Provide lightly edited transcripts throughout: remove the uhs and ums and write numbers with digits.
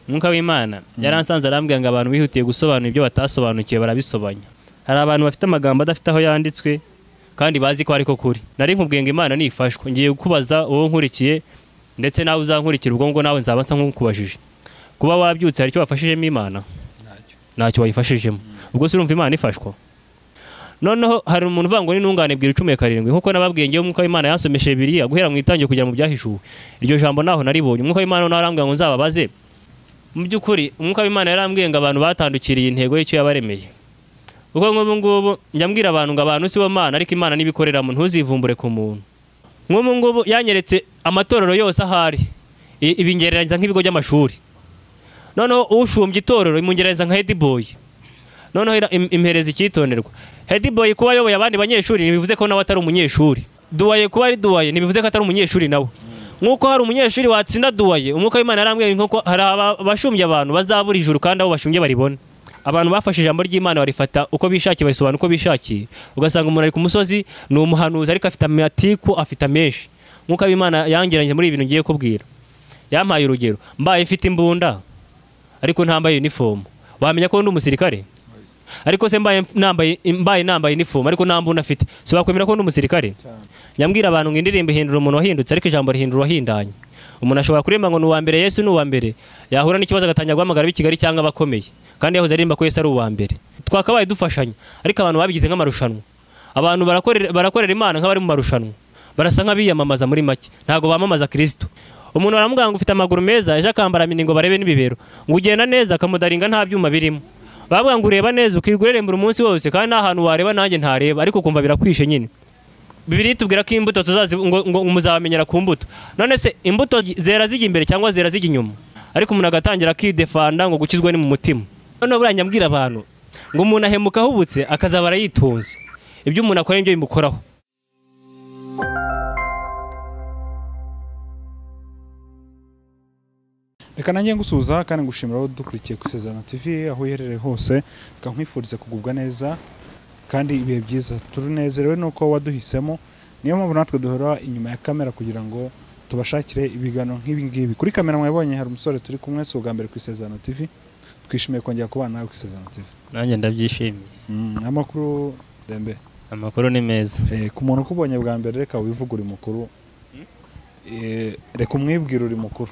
umwuka w'Imana yaransanze arambwira ngo abantu bihutiye gusobanura ibyo batasobanukiwe barabisobanya. Hari abantu bafite amagambo adafite aho yanditswe kandi bazi ko ariko kuri. Nari nkubwiye ngo Imana nifashwe, ngiye kukubaza uwo nkurikiye ndetse nawe uzankurikira, ubwo ngo nawe nzaba nsa nk'ukubajije. Kuba wabyutse hari icyo wafashijemo Imana? Ntacyo wayifashijemo. Ubwo se urumva Imana ifashwa? Noneho hari umuntu uvuga ngo ni ntungane bwira 17 nkuko nababwiye ngiye umwuka w'Imana yansomeshe Bibiliya guhera mu itangiye kujya mu byahishuwe. Iryo jambo naho naribonye. Umwuka w'Imana narambwira ngo nzababaze. Mu by'ukuri umwuka w'Imana yarambwiye ngo abantu batandukiriye intego y'icyo yabaremeye. Uko ngubu njyambwira abantu ngo abantu si bo Mana ariko Imana nibikorera mu ntuzivumbure ku muntu. Ngubu yanyeretse amatorero yose ahari ibingerereza nk'ibigo by'amashuri. Noneho ushumbye itorero imungereza nka Headboy. Noneho impereza ikitonderwa. Headboy kuba yoboye abandi banyeshuri nibivuze ko nawe atari umunyeshuri. Duwaye kuba ari duwaye nibivuze ko atari umunyeshuri nawe. Nkuko hari umunyeshuri watsinda duwaye, umwuka w'Imana yarambwiye nko hari abashumbye abantu bazabura ijuru kandi abo bashumbye baribona. Abantu bafashe ijambo ry'Imana barifata uko bishakiye bayisobanura uko bishakiye. Ugasanga umuntu ari ku musozi ni umuhanuzi ariko afite amatiku afite menshi. Umwuka w'Imana yangeranye muri ibintu ngiye kubwira. Yampaye urugero, mbaye ifite imbunda ariko ntambaye uniform. Wamenya ko ndi umusirikare? Ariko se mbaye nambaye uniform ariko nta mbunda afite. So bakwemera ko ndi umusirikare? Nyambwira abantu ngo indirimbo ihindura umuntu wahindutse ariko ijambo rihindura wahindanye. Umuntu ashobora kuremba ngo ni uwa mbere Yesu ni uwa mbere, yahura n'ikibazo agatangira guhamagara b'Kigali cyangwa abakomeye kandi yahoze arimba ko Yesu ari uwa mbere. Twakabaye dufashanya ariko abantu babigize nk'amarushanwa. Abantu barakorera Imana nk'abari mu marushanwa, barasa nk'abiyamamaza muri make, ntago bamamaza Kristo. Umuntu aramubwira ngo ufite amaguru meza ejo akambara mini ngo barebe n'ibibero, ngo ugenda neza akamudaringa nta byuma birimo. Bavuga ngo ureba neza ukirurembura umunsi wose kandi ahantu wareba nanjye ntareba ariko kumva birakwishe nyine. Bibiliya tubwira ko imbuto tuzazi ngo muzamenyera ku mbuto. None se imbuto zera zijya imbere cyangwa zera zijya inyuma? Ariko umuntu agatangira akidefanda ngo gukizwa ni mu mutima. None buranya mbwira abantu ngo umuntu ahemuka ahubutse akazabara yitunze. Ibyo umuntu akora ibyo bimukoraho. Reka nanjye ngusuza kandi ngushimira aho dukurikiye ku Isezerano TV aho uherereye hose, kankwifuriza kugubwa neza kandi ibihe byiza. Turunezerewe nuko waduhisemo, niyo mpamvu natwe duhora inyuma ya kamera kugira ngo tubashakire ibigano nk'ibi ngibi. Kuri kamera mwabonye hari umusore turi kumwe si ubwa mbere ku Isezerano TV. Twishimiye kongera kubana nawe ku Isezerano TV. Nanjye ndabyishimiye. Amakuru Dembe? Amakuru ni meza. Ku muntu kubonye bwa mbere reka wivuga uri mukuru. Reka umwibwira uri mukuru.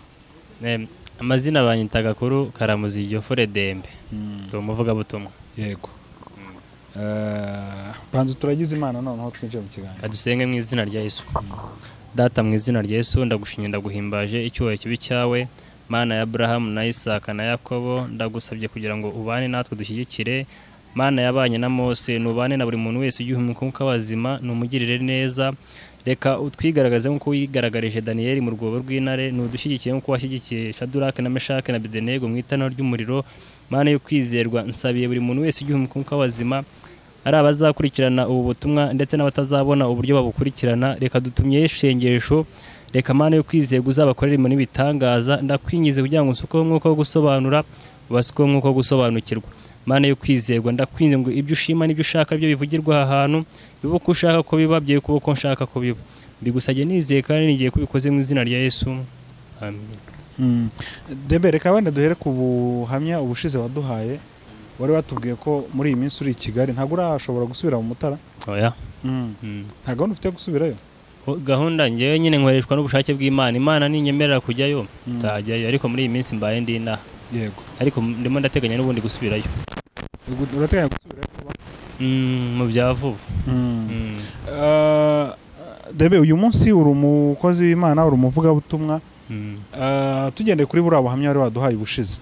Amazina banyita Gakuru Karamuzi Geoffrey Dembe. Tumuvuga butumwa. Yego. Banzu turagize Imana noneho twinjiye mu kiganiro. Kadusenge mu izina rya Yesu. Data mu izina rya Yesu ndagushinye ndaguhimbaje icyuho kibi cyawe, Mana ya Abraham na Isaka na Yakobo, ndagusabye kugira ngo ubane natwe dushyigikire. Mana yabanye na Mose, nubane na buri muntu wese ugihumeka umwuka wazima, numugirire neza. Reka utwigaragaze nkuko wigaragarije Daniel mu rwobo rw'intare, nudushigikiye nkuko washyigikiye Shadraka na Meshake na Abednego mu itaniro ry'umuriro. Mana yo kwizerwa, nsabiye buri muntu wese ugihumeka umwuka wazima, ari abazakurikirana ubu butumwa ndetse n'abatazabona uburyo babukurikirana. Reka dutumye ishengesho, reka Mana yo kwizerwa uzabakorera ibintu bitangaza. Ndakwingize kugira ngo usukeho umwuka wo gusobanura, ubasukeho umwuka wo gusobanukirwa. Mana yo kwizerwa, ndakwinze ngo ibyo ushima n'ibyo ushaka byo bivugirwa aha hantu, bibe uko ushaka ko biba, bye uko nshaka ko biba. Mbigusabye nizeye kandi nigiye kubikoze mu izina rya Yesu. Amen. Dembe, reka wenda duhere ku buhamya ubushize waduhaye. Wari watubwiye ko muri iyi minsi uri i Kigali, ntabwo urashobora gusubira mu Mutara? Oya. Nta gahunda ufite gusubirayo? Gahunda ngewe nyine nkoreshwa n'ubushake bw'Imana. Imana ninyemerera kujyayo nzajyayo, ariko muri iyi minsi mbaye ndi inaha. Yego. Ariko ndimo ndateganya n'ubundi gusubirayo. Urateganya gusubirayo kuba? Mu bya vuba. Dembe, uyu munsi uri umukozi w'Imana, uri umuvugabutumwa. Tugendeye kuri buriya buhamya wari waduhaye ubushize,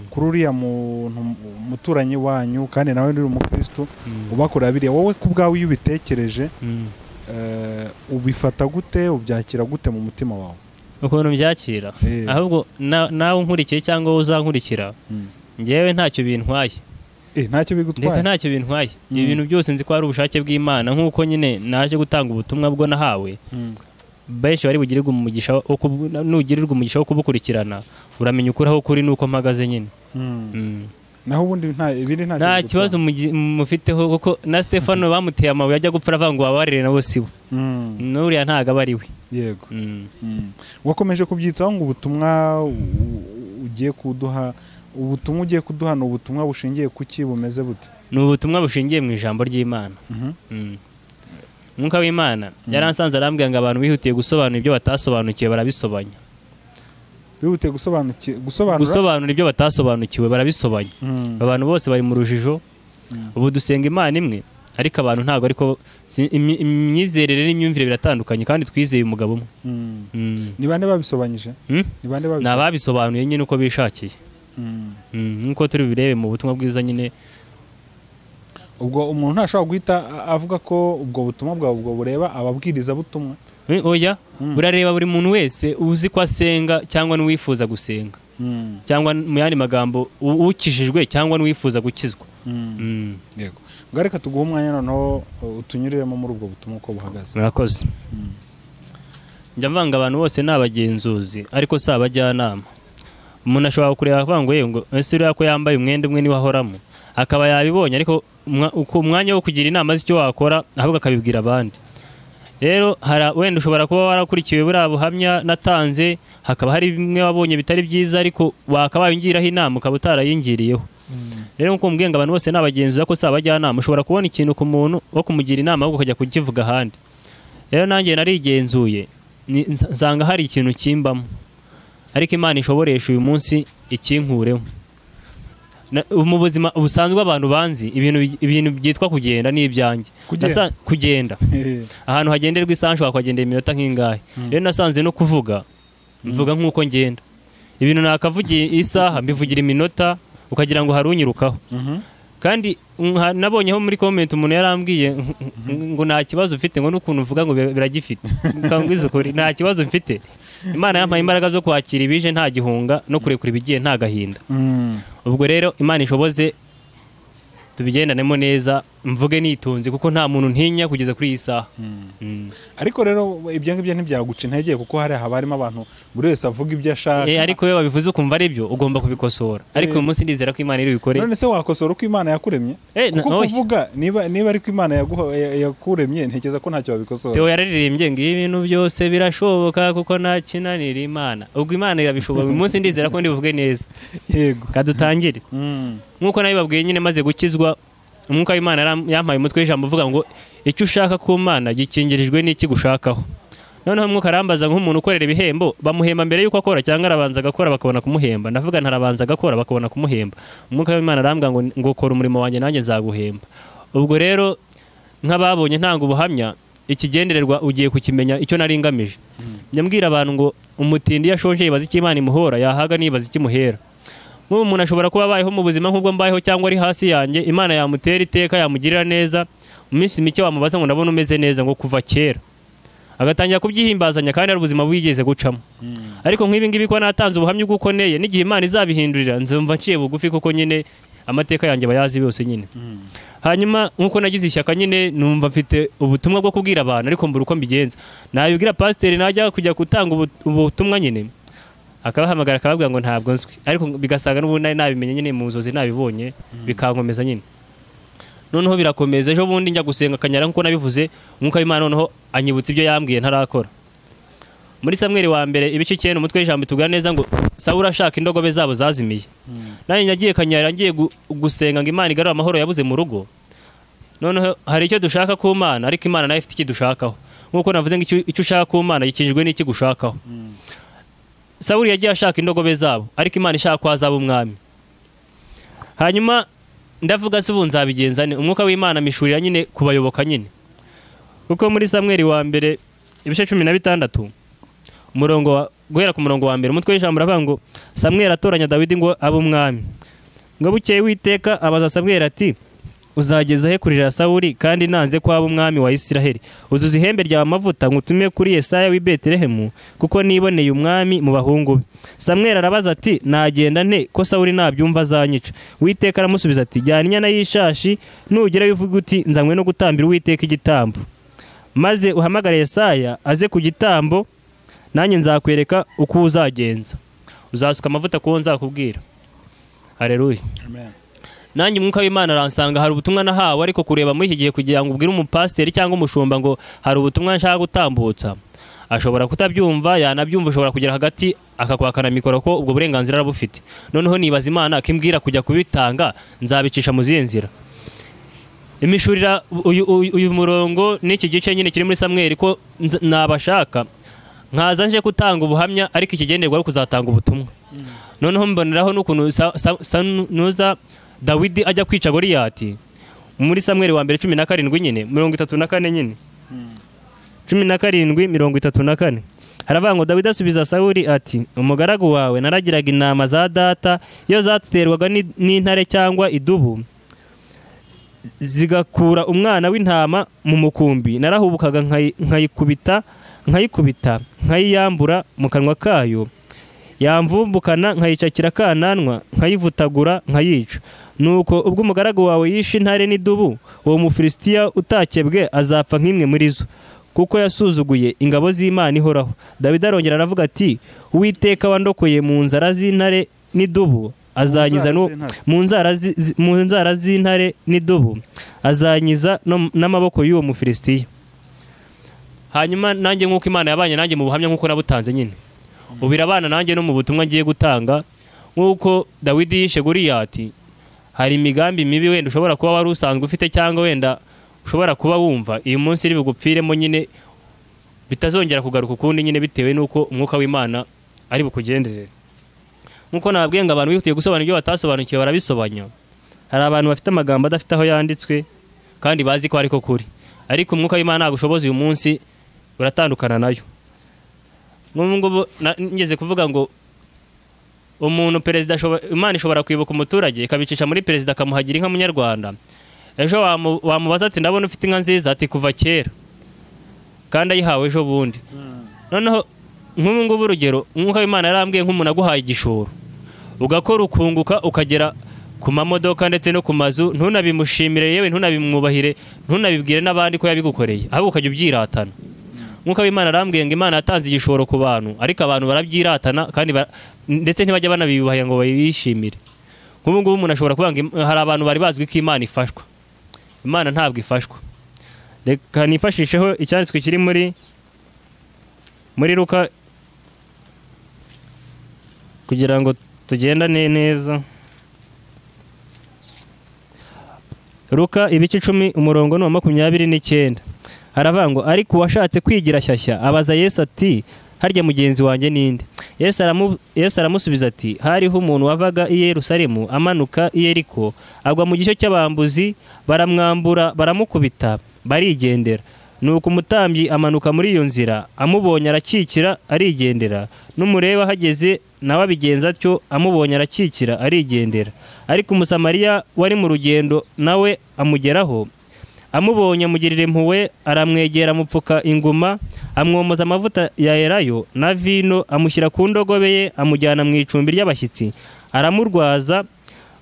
kuri uriya muturanyi wanyu kandi nawe uri umukristo ubakorera biriya, wowe ku bwawe iyo ubitekereje ubifata gute, ubyakira gute mu mutima wawe? Ukuntu byakira ahubwo nawe unkurikiye cyangwa uzankurikira, ngewe ntacyo bintwaye. Ntacyo bigutwaye? Reka ntacyo bintwaye. Ibintu byose nzi ko ari ubushake bw'Imana, nk'uko nyine naje gutanga ubutumwa bwo nahawe. Benshi bari bugirirwa umugisha nugirirwa umugisha wo kubukurikirana, uramenya ukuraho kuri nuko mpagaze nyine. Naho ubundi nta kibazo mufiteho, kuko na Stefano bamuteye amabuye ajya gupfa avuga ngo wabarire nabo sibo. Nuriya ntago abari we. Yego. Wakomeje kubyitsaho ngo ubutumwa ugiye kuduha, ubutumwa ugiye kuduha ni ubutumwa bushingiye ku ki, bumeze bute? ni ubutumwa bushingiye mu ijambo ry'Imana. Umwuka w'Imana yaransanze arambwira ngo abantu bihutiye gusobanura ibyo batasobanukiwe barabisobanya. Bihutiye gusobanura ibyo batasobanukiwe barabisobanya. Abantu bose bari mu rujijo. Ubu dusenga Imana imwe, ariko abantu ntabwo, ariko imyizerere n'imyumvire biratandukanye, kandi twizeye umugabo umwe. Ni bande babisobanyije? Ni ababisobanuye nyine uko bishakiye. Nk'uko turi birebe mu butumwa bwiza nyine. Ubwo umuntu ntashobora guhita avuga ko ubwo butumwa bwawe ubwo bureba ababwiriza butumwa? Oya, burareba buri muntu wese uzi ko asenga cyangwa n'uwifuza gusenga, cyangwa mu yandi magambo ukijijwe cyangwa n'uwifuza gukizwa. Yego, reka tuguhe umwanya noneho utunyuriremo muri ubwo butumwa uko buhagaze. Murakoze. Njya mvanga abantu bose ni abagenzuzi ariko si abajyanama. Umuntu ashobora kureba avuga ngo ese uriya ko yambaye umwenda umwe niwe ahoramo, akaba yabibonye, ariko umwanya wo kugira inama z'icyo wakora ahubwo akabibwira abandi. Rero wenda ushobora kuba warakurikiwe buriya buhamya natanze, hakaba hari bimwe wabonye bitari byiza, ariko wakabaye ungiraho inama ukaba utarayingiriyeho. Rero nk'uko mbwiye ngo abantu bose ni abagenzuzi ariko si abajyanama. Ushobora kubona ikintu ku muntu wo kumugira inama ahubwo ukajya kukivuga ahandi. Rero nanjye narigenzuye nsanga hari ikintu kimbamo, ariko Imana ishoboresha uyu munsi ikinkureho. Mu buzima busanzwe abantu banzi ibintu byitwa kugenda n'ibyanjye. Kugenda ahantu hagenderwa isaha nshobora kuhagendera iminota nk'ingahe. Rero nasanze no kuvuga mvuga nk'uko ngenda. Ibintu nakavugiye isaha mbivugira iminota, ukagira ngo harunyirukaho. Kandi nabonyeho muri comment umuntu yarambwiye ngo nta kibazo ufite, ngo n'ukuntu uvuga ngo biragifite. Kangwiza ukuri nta kibazo mfite. Imana yampaye imbaraga zo kwakira ibije nta gihunga no kurekura ibigiye nta gahinda. Ubwo rero Imana ishoboze tubigendanemo neza, mvuge nitunze kuko nta muntu ntinya kugeza kuri iyi saha. Ariko rero ibyo ngibyo ntibyaguca intege, kuko harimo abantu buri wese avuga ibyo ashaka. Ariko iyo wabivuze ukumva ari byo ugomba kubikosora. Ariko uyu munsi ndizera ko Imana iri bikore. None se wakosora uko Imana yakuremye? Kuko kuvuga niba ariko Imana yakuremye, ntekereza ko ntacyo wabikosora. Theo yararirimbye ngo ibintu byose birashoboka kuko nta kinanira Imana. Ubwo Imana irabishobora. Uyu munsi ndizera ko ndivuge neza. Yego, kadutangire. Nkuko nabibabwiye nyine maze gukizwa, umwuka w'Imana yampaye umutwe w'ijambo uvuga ngo icyo ushaka ku Mana gikingirijwe n'iki gushakaho. Noneho umwuka arambaza nk'umuntu ukorera ibihembo bamuhemba mbere yuko akora cyangwa arabanza agakora bakabona kumuhemba. Ndavuga ntarabanza agakora bakabona kumuhemba. Umwuka w'Imana arambwira ngo kora umurimo wanjye nanjye nzaguhemba. Ubwo rero nk'ababonye ntanga ubuhamya, ikigendererwa ugiye kukimenya icyo nari ngamije. Nyambwira abantu ngo umutindi yashonje yibaza iki Imana imuhora, yahaga nibaza iki muhera. Nk'ubu umuntu ashobora kuba abayeho mu buzima nk'ubwo mbayeho cyangwa ari hasi yanjye, Imana yamutera iteka yamugirira neza, mu minsi mike wamubaza ngo ndabona umeze neza ngo kuva kera, agatangira kubyihimbazanya kandi ari ubuzima bwigeze gucamo. Ariko nk'ibi ngibi ko natanze ubuhamya bw'uko neye, n'igihe Imana izabihindurira nzumva nciye bugufi kuko nyine amateka yanjye bayazi bose nyine. Hanyuma nk'uko nagize ishyaka nyine numva mfite ubutumwa bwo kubwira abantu, ariko mbura uko mbigenza. Nabibwira pasiteri najya kujya gutanga ubutumwa nyine, akabahamagara akababwira ngo ntabwo nzwi, ariko bigasaga n'ubundi nabimenye nyine mu nzozi nabibonye bikankomeza nyine. Noneho birakomeza, ejo bundi njya gusenga akanyara nk'uko nabivuze, umwuka w'Imana noneho anyibutsa ibyo yambwiye ntarakora. Muri Samweli wa mbere ibice 9 umutwe w'ijambo tuvuga neza ngo Sawuli ashaka indogobe zabo zazimiye. Nanjye nagiye kanyara ngiye gusenga ngo Imana igarure amahoro yabuze mu rugo. Noneho hari icyo dushaka ku Mana, ariko Imana nayo ifite iki dushakaho. Nk'uko navuze ngo icyo ushaka ku Mana gikijwe n'iki gushakaho. Sawuli yagiye ashaka indogobe zabo, ariko Imana ishaka ko azaba umwami. Hanyuma ndavuga se ubu nzabigenza ne? Umwuka w'Imana mishurira nyine kubayoboka nyine. Kuko muri Samweli wa mbere ibice 16 guhera ku murongo wa mbere umutwe w'ijambo uravuga ngo Samweli atoranya Dawidi ngo abe umwami. Ngo bukeye Uwiteka abaza Samweli ati uzageza he kurira Sawuli kandi nanze ko aba umwami wa Isiraheli? Uzuza ihembe rya amavuta ngutume kuri Yesaya w'i Betelehemu kuko niboneye umwami mu bahungu be. Samweli arabaza ati nagenda nte ko Sawuli nabyumva azanyica? Uwiteka aramusubiza ati jyana inyana y'ishashi, nugera bivuga uti nzanywe no gutambira Uwiteka igitambo, maze uhamagare Yesaya aze ku gitambo, nanjye nzakwereka uko uzagenza. Uzasuka amavuta kuwo nzakubwira. Haleluya. Amen. Nanjye umwuka w'Imana aransanga hari ubutumwa nahawe, ariko kureba muri iki gihe kugira ngo ubwire umupasiteri cyangwa umushumba ngo hari ubutumwa nshaka gutambutsa, ashobora kutabyumva, yanabyumva ushobora kugera hagati akakwakana mikoro ko ubwo burenganzira arabufite. Noneho nibaza Imana akimbwira kujya kubitanga, nzabicisha mu zihe nzira? Imishurira uyu murongo n'iki gice nyine kiri muri Samweli ko nabashaka nkaza nje gutanga ubuhamya, ariko ikigenderwa ari kuzatanga ubutumwa. Noneho mboneraho n'ukuntu nuza Dawidi ajya kwica Goliyati muri Samweli wa mbere 17 nyine 34 nyine 17:34 haravuga ngo Dawidi asubiza Sawuli ati umugaragu wawe naragiraga intama za data iyo zaterwaga n'intare cyangwa idubu zigakura umwana w'intama mu mukumbi, narahubukaga nkayikubita nkayiyambura mu kanwa kayo, yamvumbukana nkayicakira kananwa nkayivutagura nkayica. Nuko ubwo umugaragu wawe yishe intare n'idubu, uwo Mufilisitiya utakebwe azapfa nk'imwe muri zo, kuko yasuzuguye ingabo z'Imana ihoraho. Dawidi arongera aravuga ati Uwiteka wandokoye mu nzara z'intare n'idubu azanyiza mu nzara z'intare n'idubu azanyiza n'amaboko y'uwo Mufilisitiya. Hanyuma nanjye nk'uko Imana yabanye nanjye mu buhamya nk'uko nabutanze nyine, ubirabana nanjye no mu butumwa ngiye gutanga. Nk'uko Dawidi yishe Goliyati, hari imigambi mibi wenda ushobora kuba wari usanzwe ufite, cyangwa wenda ushobora kuba wumva uyu munsi iri bugupfiremo nyine bitazongera kugaruka ukundi nyine, bitewe n'uko umwuka w'Imana ari bukugenderere. Nk'uko nababwiye ngo abantu bihutiye gusobanura ibyo batasobanukiwe barabisobanya. Hari abantu bafite amagambo adafite aho yanditswe kandi bazi ko ariko kuri, ariko umwuka w'Imana ntabwo ushoboza uyu munsi, uratandukana nayo. Nk'ubu ngeze kuvuga ngo umuntu perezida Imana ishobora kwibuka umuturage ikabicisha muri perezida akamuhagira inka munyarwanda, ejo wamubaza ati ndabona ufite inka nziza, ati kuva kera, kandi ayihawe ejo bundi. Noneho nk'ubu ngubu urugero, nk'uko Imana yarambwiye nk'umuntu aguhaye igishoro ugakora ukunguka ukagera ku mamodoka ndetse no ku mazu, ntunabimushimire yewe ntunabimwubahire, ntunabibwire n'abandi ko yabigukoreye, ahubwo ukajya ubyiratana. Nk'uko Imana yarambwiye ngo Imana yatanze igishoro ku bantu, ariko abantu barabyiratana kandi ndetse ntibajya banabiyubahira ngo bayishimire. Nk'ubu ngubu umuntu ashobora kuvuga ngo hari abantu bari bazwi ko Imana ifashwa. Imana ntabwo ifashwa. Reka nifashisheho icyanditswe kiri muri Luka kugira ngo tugendane neza. Luka ibice 10 umurongo no 29 haravuga ngo ariko washatse kwigira shyashya abaza Yesu ati harya mugenzi wanjye ninde? Yesu aramusubiza ati hariho umuntu wavaga i Yerusalemu amanuka i Yeriko, agwa mu gisho cy'abambuzi, baramwambura baramukubita barigendera. Nuko umutambyi amanuka muri iyo nzira, amubonye arakikira arigendera, n'umureba hageze nawe abigenza atyo, amubonye arakikira arigendera. Ariko umusamariya wari mu rugendo nawe amugeraho, amubonye amugirira impuhwe, aramwegera amupfuka inguma, amwomoza amavuta ya elayo na vino, amushyira ku ndogobe ye, amujyana mu icumbi ry'abashyitsi, aramurwaza.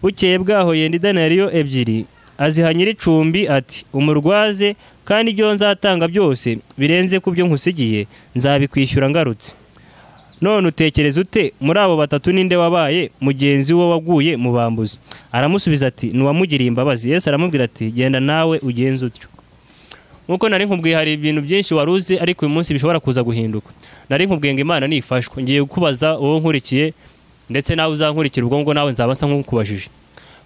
Bukeye bwaho yenda idenariyo 2 aziha nyir'icumbi ati umurwaze, kandi ibyo nzatanga byose birenze ku byo nkusigiye nzabikwishyura ngarutse. None utekereza ute muri abo 3 ninde wabaye mugenzi we waguye mu bambuzi? Aramusubiza ati nuwamugiriye imbabazi. Yesu aramubwira ati genda nawe ugenze utyo. Nkuko nari nkubwiye hari ibintu byinshi waruzi, ariko uyu munsi bishobora kuza guhinduka. Nari nkubwiye ngo Imana nifashwa, ngiye kubaza uwo nkurikiye ndetse nawe uzankurikira, ubwo ngo nawe nzaba nsa nk'ukubajije.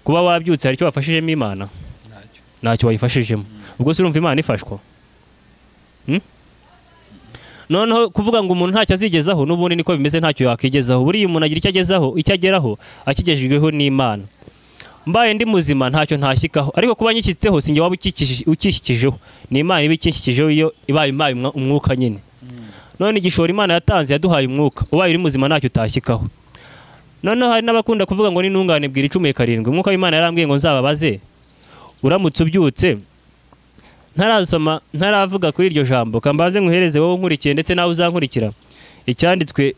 Kuba wabyutse hari icyo wafashijemo Imana? Ntacyo wayifashijemo. Ubwo se urumva Imana ifashwa? Noneho kuvuga ngo umuntu ntacyo azigezaho, n'ubundi niko bimeze, ntacyo yakigezaho. Buriya umuntu agira icyo ageraho akigejejweho n'Imana. Mbaye ndi muzima ntacyo ntashyikaho, ariko kuba nyishyitseho sinjye waba ukishyikijeho, ni Imana iba ikishyikijeho iyo ibaye umwuka nyine. None igishoro Imana yatanze yaduhaye umwuka, ubaye uri muzima ntacyo utashyikaho. Noneho hari n'abakunda kuvuga ngo n'intungane bwira 17, umwuka w'Imana yarambwiye ngo nzababaze uramutse ubyutse ntarasoma ntaravuga kuri iryo jambo, kambaze nguhereze wowe nkurikiye ndetse nawe uzankurikira icyanditswe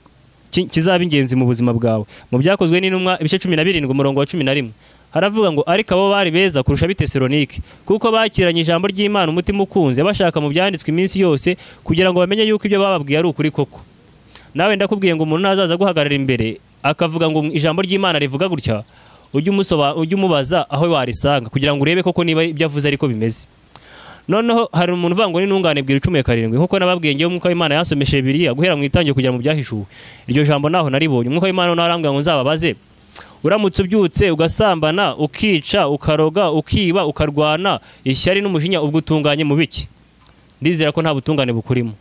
kizaba ingenzi mu buzima bwawe. Mu byakozwe n'intumwa ibice 17 umurongo wa 11 haravuga ngo ariko abo bari beza kurusha b'Itesalonike, kuko bakiranye ijambo ry'Imana umutima ukunze, bashaka mu byanditswe iminsi yose kugira ngo bamenye yuko ibyo bababwiye ari ukuri koko. Nawe ndakubwiye ngo umuntu nazaza guhagarara imbere akavuga ngo ijambo ry'Imana rivuga gutya, ujye umubaza aho warisanga kugira ngo urebe koko niba ibyo avuze ariko bimeze. noneho hari umuntu uvuga ngo n'intungane bwira 17 nkuko nababwiye ngiye umwuka w'Imana yasomeshe Bibiliya guhera mu itangiye kugera mu byahishuwe. Iryo jambo naho naribonye umwuka w'Imana narambwira ngo nzababaze, uramutse ubyutse ugasambana ukica ukaroga ukiba ukarwana ishyari n'umujinya ubwo utunganye mu biki? Ndizera ko nta butungane bukurimo.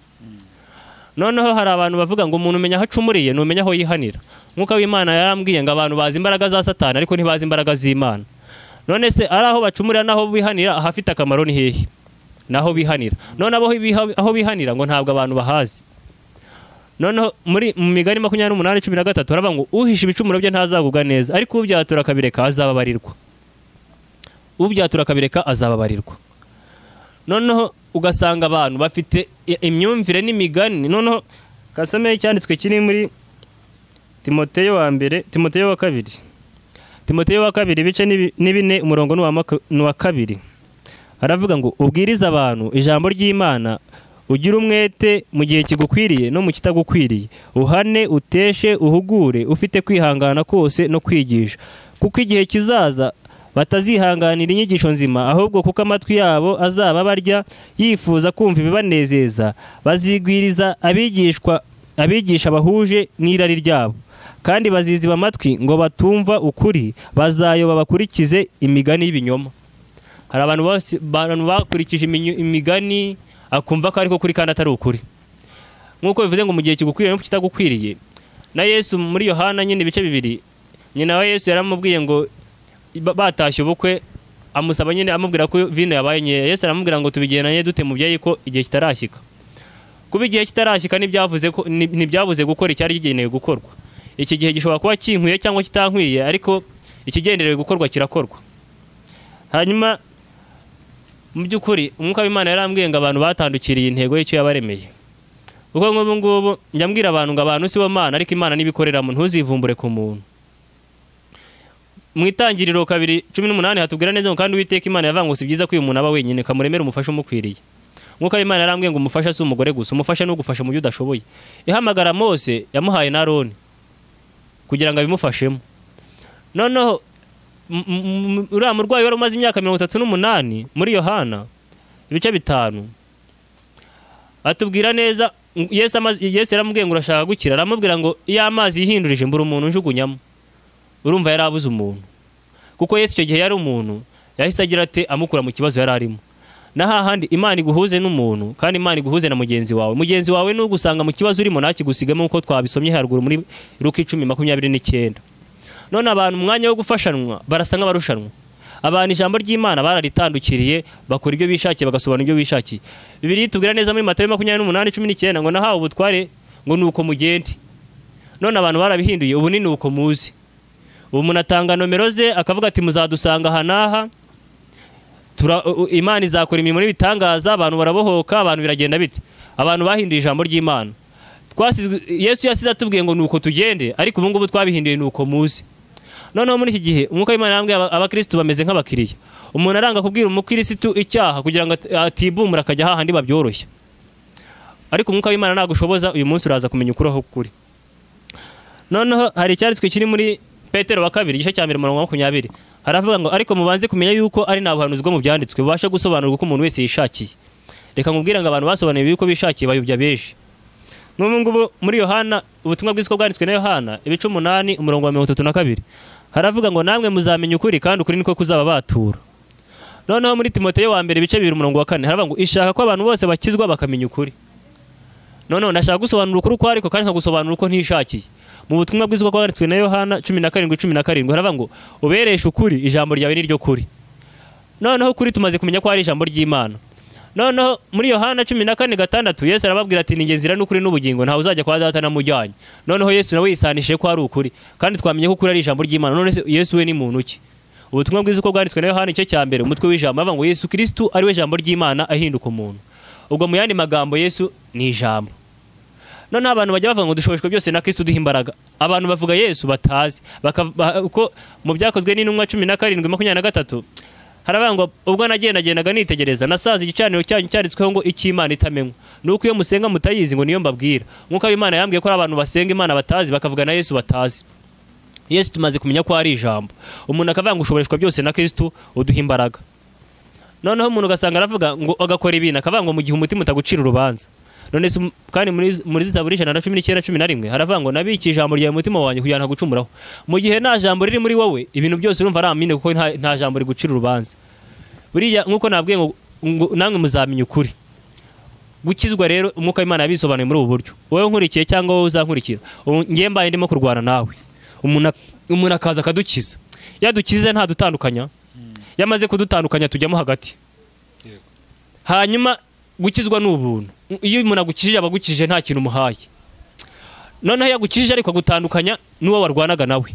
Noneho hari abantu bavuga ngo umuntu umenya hacumuriye numenya aho yihanira. Mwuka w'Imana yarambwiye ngo abantu bazi imbaraga za Satani ariko ntibazi imbaraga z'Imana. None se ari aho bacumurira naho bihanira ahafite akamaro ni hehe? Naho bihanira. None aho bihanira ngo ntabwo abantu bahazi. Noneho muri mu migani 28:13 haravuga ngo uhisha ibicumuro bye ntazagubwa neza ariko ubyatura kabireka azababarirwa. Ubyatura kabireka azababarirwa. Noneho ugasanga abantu bafite imyumvire n'imigani. Noneho kasome cyanditswe kiri muri Timoteyo wa mbere, Timoteyo wa kabiri. Timoteyo wa kabiri bice ni 4 umurongo n'uwa kabiri. Haravuga ngo ubwiriza abantu ijambo ry'Imana, ugira umwete mu gihe kigukwiriye no mu kitagukwiriye, uhane uteshe uhugure ufite kwihangana kose no kwigisha, kuko igihe kizaza batazihanganira inyigisho nzima, ahubwo kuko amatwi yabo azaba barya yifuza kumva ibibanezeza, bazigwiriza abigisha bahuje n'irari ryabo, kandi baziziba amatwi ngo batumva ukuri, bazayoba bakurikize imigani y'ibinyoma. Hari abantu bakurikije imigani akumva ko ariko kuri kandi atari ukuri. Nkuko bivuze ngo mu gihe kigukwiriye no kitagukwiriye. Na Yesu muri Yohana nyine ibice 2, nyina wa Yesu yaramubwiye ngo batashye ubukwe, amusaba nyine amubwira ko vino yabaye nkeya. Yesu aramubwira ngo tubigenanye dute mu byayi ko igihe kitarashyika. Kuba igihe kitarashyika ntibyavuze gukora icyari kigenewe gukorwa. Iki gihe gishobora kuba kinkwiye cyangwa kitankwiye ariko ikigenderewe gukorwa kirakorwa. Hanyuma mu by'ukuri umwuka w'Imana yarambwiye ngo abantu batandukiriye intego y'icyo yabaremeye. Uko ngubu njyambwira abantu ngo abantu si bo Mana ariko Imana nibikorera mu ntuzivumbure ku muntu. Mu itangiriro 2:18 hatubwira neza kandi Uwiteka Imana yavuga ngo si byiza ko uyu muntu aba wenyine kamuremera umufasha umukwiriye. Umwuka w'Imana yarambwiye ngo umufasha si umugore gusa, umufasha no gufasha mu byo udashoboye. Ihamagara Mose yamuhaye na Aroni kugira ngo abimufashemo. Noneho uriya murwayi wari umaze imyaka 38 muri Yohana ibice 5 atubwira neza Yesu yaramubwiye ngo urashaka gukira, aramubwira ngo iyo amazi yihindurije mbura umuntu njugunyamo. Urumva yarabuze umuntu, kuko Yesu icyo gihe yari umuntu yahise agira ate amukura mu kibazo yari arimo. Naha handi Imana iguhuze n'umuntu kandi Imana iguhuze na mugenzi wawe. Mugenzi wawe n'ugusanga mu kibazo urimo nakigusigamo uko twabisomye haruguru muri Luka 10:29. None abantu umwanya wo gufashanwa barasanga barushanwa. Abantu ijambo ry'Imana bararitandukiriye bakora ibyo bishakiye bagasobanura ibyo bishakiye. Bibiliya itubwira neza muri Matayo 28:19 ngo nahawe ubutware ngo nuko mugende. None abantu barabihinduye ubu ni nuko muzi. Ubu umuntu atanga nomero ze akavuga ati muzadusanga hanaha, Imana izakora imirimo n'ibitangaza, abantu barabohoka, abantu biragenda bite. Abantu bahinduye ijambo ry'Imana. Yesu yasize atubwiye ngo nuko tugende ariko ubu ngubu twabihinduye nuko muzi. Noneho muri iki gihe umwuka w'Imana yambwiye abakristo bameze nk'abakiriya. Umuntu aranga kubwira umukristo icyaha kugira ngo atibumura akajya hahandi babyoroshya. Ariko umwuka w'Imana nagushoboza uyu munsi uraza kumenya ukuri aho kuri. Noneho hari icyanditswe kiri muri Petero wa 2 igice cya 20 haravuga ngo ariko mubanze kumenya yuko ari nabuhanuzi bwo mu byanditswe bubasha gusobanura uko umuntu wese yishakiye. Reka nkubwira ngo abantu basobanuye yuko bishakiye bayobya beje. N'ubu ngubu muri Yohana ubutumwa bw'isiko bwanditswe na Yohana ibice 8 umurongo wa 32 haravuga ngo namwe muzamenya ukuri kandi ukuri niko kuzaba batura. Noneho muri Timoteyo wa mbere ibice 2 umurongo wa 4 haravuga ngo ishaka ko abantu bose bakizwa bakamenya ukuri. Noneho nashaka gusobanura ukuri ko ariko kandi nkagusobanura uko ntishakiye. Mu butumwa bw'isiko bwanditswe na Yohana 17:17 haravuga ngo ubereshe ukuri ijambo ryawe ni ryo kuri. Noneho kuri tumaze kumenya ko ari ijambo ry'Imana. Noneho muri Yohana 14:6 Yesu arababwira ati ninge nzira n'ukuri n'ubugingo ntawe uzajya kwa data namujyanye. Noneho Yesu nawe yisanishije ko ari ukuri kandi twamenye ko ukuri ari ijambo ry'Imana. None Yesu we ni muntu ki? Ubutumwa bw'isiko bwanditswe na Yohana igice cya mbere umutwe w'ijambo avuga ngo Yesu Kristo ari we jambo ry'Imana ahinduka umuntu. Ubwo mu yandi magambo Yesu ni ijambo. None abantu bajya bavuga ngo dushobojwe byose na Kristo duha imbaraga. Abantu bavuga Yesu batazi uko mu byakozwe n'intumwa 17:23 haravuga ngo ubwo nagendaga nitegereza nasaza igicaniro cyanyu cyaritsweho ngo icy'Imana itamenywa. Nuko iyo musenga mutayizi ngo niyo mbabwira. Nkuko Imana yambwiye ko abantu basenga Imana batazi bakavuga na Yesu batazi. Yesu tumaze kumenya ko ari ijambo. Umuntu akavuga ngo ushobojwe byose na Kristo uduha imbaraga. noneho umuntu ugasanga aravuga ngo agakora ibintu akavuga ngo mu gihe umutima utagucira urubanza. None kandi muri Zaburi 119:11 haravuga ngo nabiki ijambo rya mutima wanjye kugira ntagucumuraho. Mu gihe nta jambo riri muri wowe ibintu byose urumva ari amine kuko nta jambo rigucira urubanza. Buriya nkuko nabwiye ngo namwe muzamenya ukuri. Gukizwa rero umwuka w'Imana yabisobanuye muri ubu buryo. Wowe nkurikiye cyangwa wowe uzankurikira, ngiye mbaye ndimo kurwana nawe. Umuntu akaza akadukiza. Yadukize nta dutandukanya. Yamaze kudutandukanya tujyamo hagati. Hanyuma gukizwa n'ubuntu. Iyo umuntu agukijije abagukijije nta kintu umuhaye. Noneho yagukijije ariko gutandukanya n'uwo warwanaga nawe.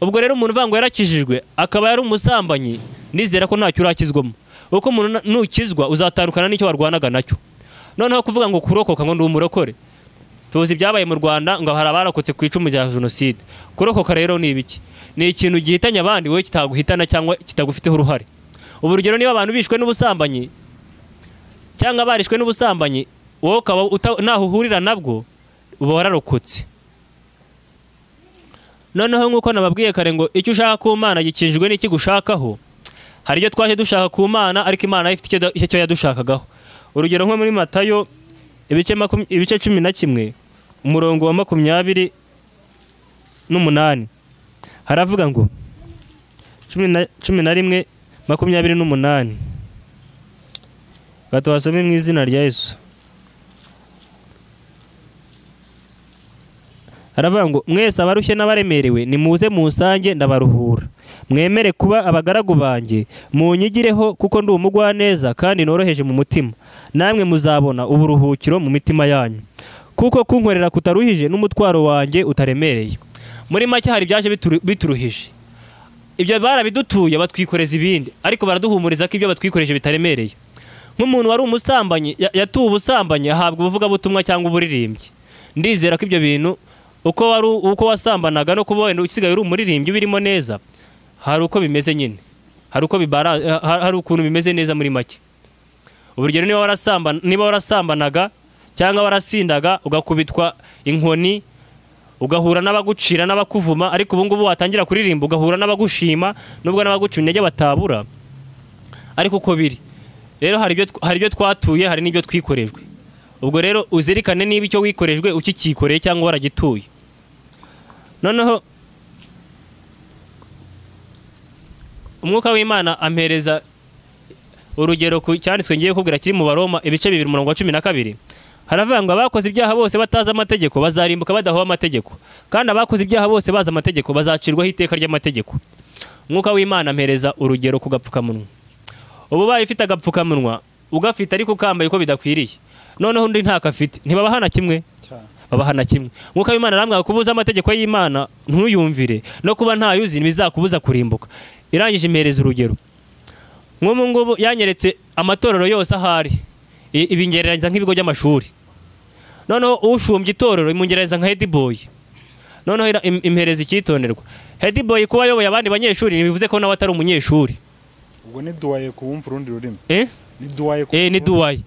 Ubwo rero umuntu uvuga ngo yarakijijwe akaba yari umusambanyi, nizera ko ntacyo urakizwamo. Uko umuntu nukizwa uzatandukana n'icyo warwanaga nacyo. Noneho kuvuga ngo kurokoka ngo ndi umurokore. Tuzi byabaye mu Rwanda ngo hari abarokotse ku icumu rya jenoside. Kurokoka rero ni ibiki? Ni ikintu gihitanya abandi wowe kitaguhitana cyangwa kitagufiteho uruhare. Ubu rugero niba abantu bishwe n'ubusambanyi cyangwa barishwe n'ubusambanyi, wowe ukaba naho uhurira nabwo uba wararokotse. Noneho nk'uko nababwiye kare ngo icyo ushaka ku Mana gikijwe n'iki gushakaho, hari ibyo twaje dushaka ku Mana ariko Imana ifite icyo yadushakagaho. Urugero nko muri Matayo ibice 11 umurongo wa 28 haravuga ngo 11:28 gato wasome mu izina rya Yesu. Haravuga ngo mwese abarushye n'abaremerewe nimuze musange ndabaruhura. Mwemere kuba abagaragu banjye munyigireho kuko ndi umugwaneza kandi noroheje mu mutima, namwe muzabona uburuhukiro mu mitima yanyu. Kuko kunkorera kutaruhije n'umutwaro wanjye utaremereye. Muri make hari byaje bituruhije. Ibyo barabidutuye batwikoreza ibindi ariko baraduhumuriza ko ibyo batwikoreje bitaremereye. Nk'umuntu wari umusambanyi yatuwe ubusambanyi ahabwa ubuvuga butumwa cyangwa uburirimbyi. Ndizera ko ibyo bintu uko wasambanaga no kuba wenda usigaye uri umuririmbyi birimo neza, hari uko bimeze nyine. Hari ukuntu bimeze neza muri make. Uburyo niba warasambanaga cyangwa warasindaga ugakubitwa inkoni, ugahura n'abagucira n'abakuvuma, ariko ubu ngubu watangira kuririmba ugahura n'abagushima nubwo n'abaguca intege batabura. Ariko uko biri rero hari ibyo twatuye, hari n'ibyo twikorejwe. Ubwo rero uzirikane niba icyo wikorejwe ukikikoreye cyangwa waragituye. Noneho umwuka w'Imana ampereza urugero ku cyanditswe ngiye kubwira kiri mu Baroma ibice 2:12. Haravuga ngo abakoze ibyaha bose bataza amategeko bazarimbuka badahowe amategeko, kandi abakoze ibyaha bose baza amategeko bazacirwaho iteka ry'amategeko. Umwuka w'Imana ampereza urugero ku gapfukamunwa. Ubu baye ufite agapfukamunwa ugafite ariko ukambaye uko bidakwiriye, noneho undi ntakafite, ntibabahana kimwe? Babahana kimwe. Umwuka w'Imana arambwira kubuza amategeko y'Imana ntuyumvire no kuba ntayuzi bizakubuza kurimbuka. Irangije impereza urugero. Nk'ubu ngubu yanyeretse amatorero yose ahari ibingereranyiriza nk'ibigo by'amashuri. Noneho ushumbye itorero imungereranyiriza nka Headboy. Noneho impereza icyitonderwa. Headboy kuba yoboye abandi banyeshuri bivuze ko nawe atari umunyeshuri. Ubwo ni duwaye kubumva urundi rurimi. Ni duwaye. Ni duwaye.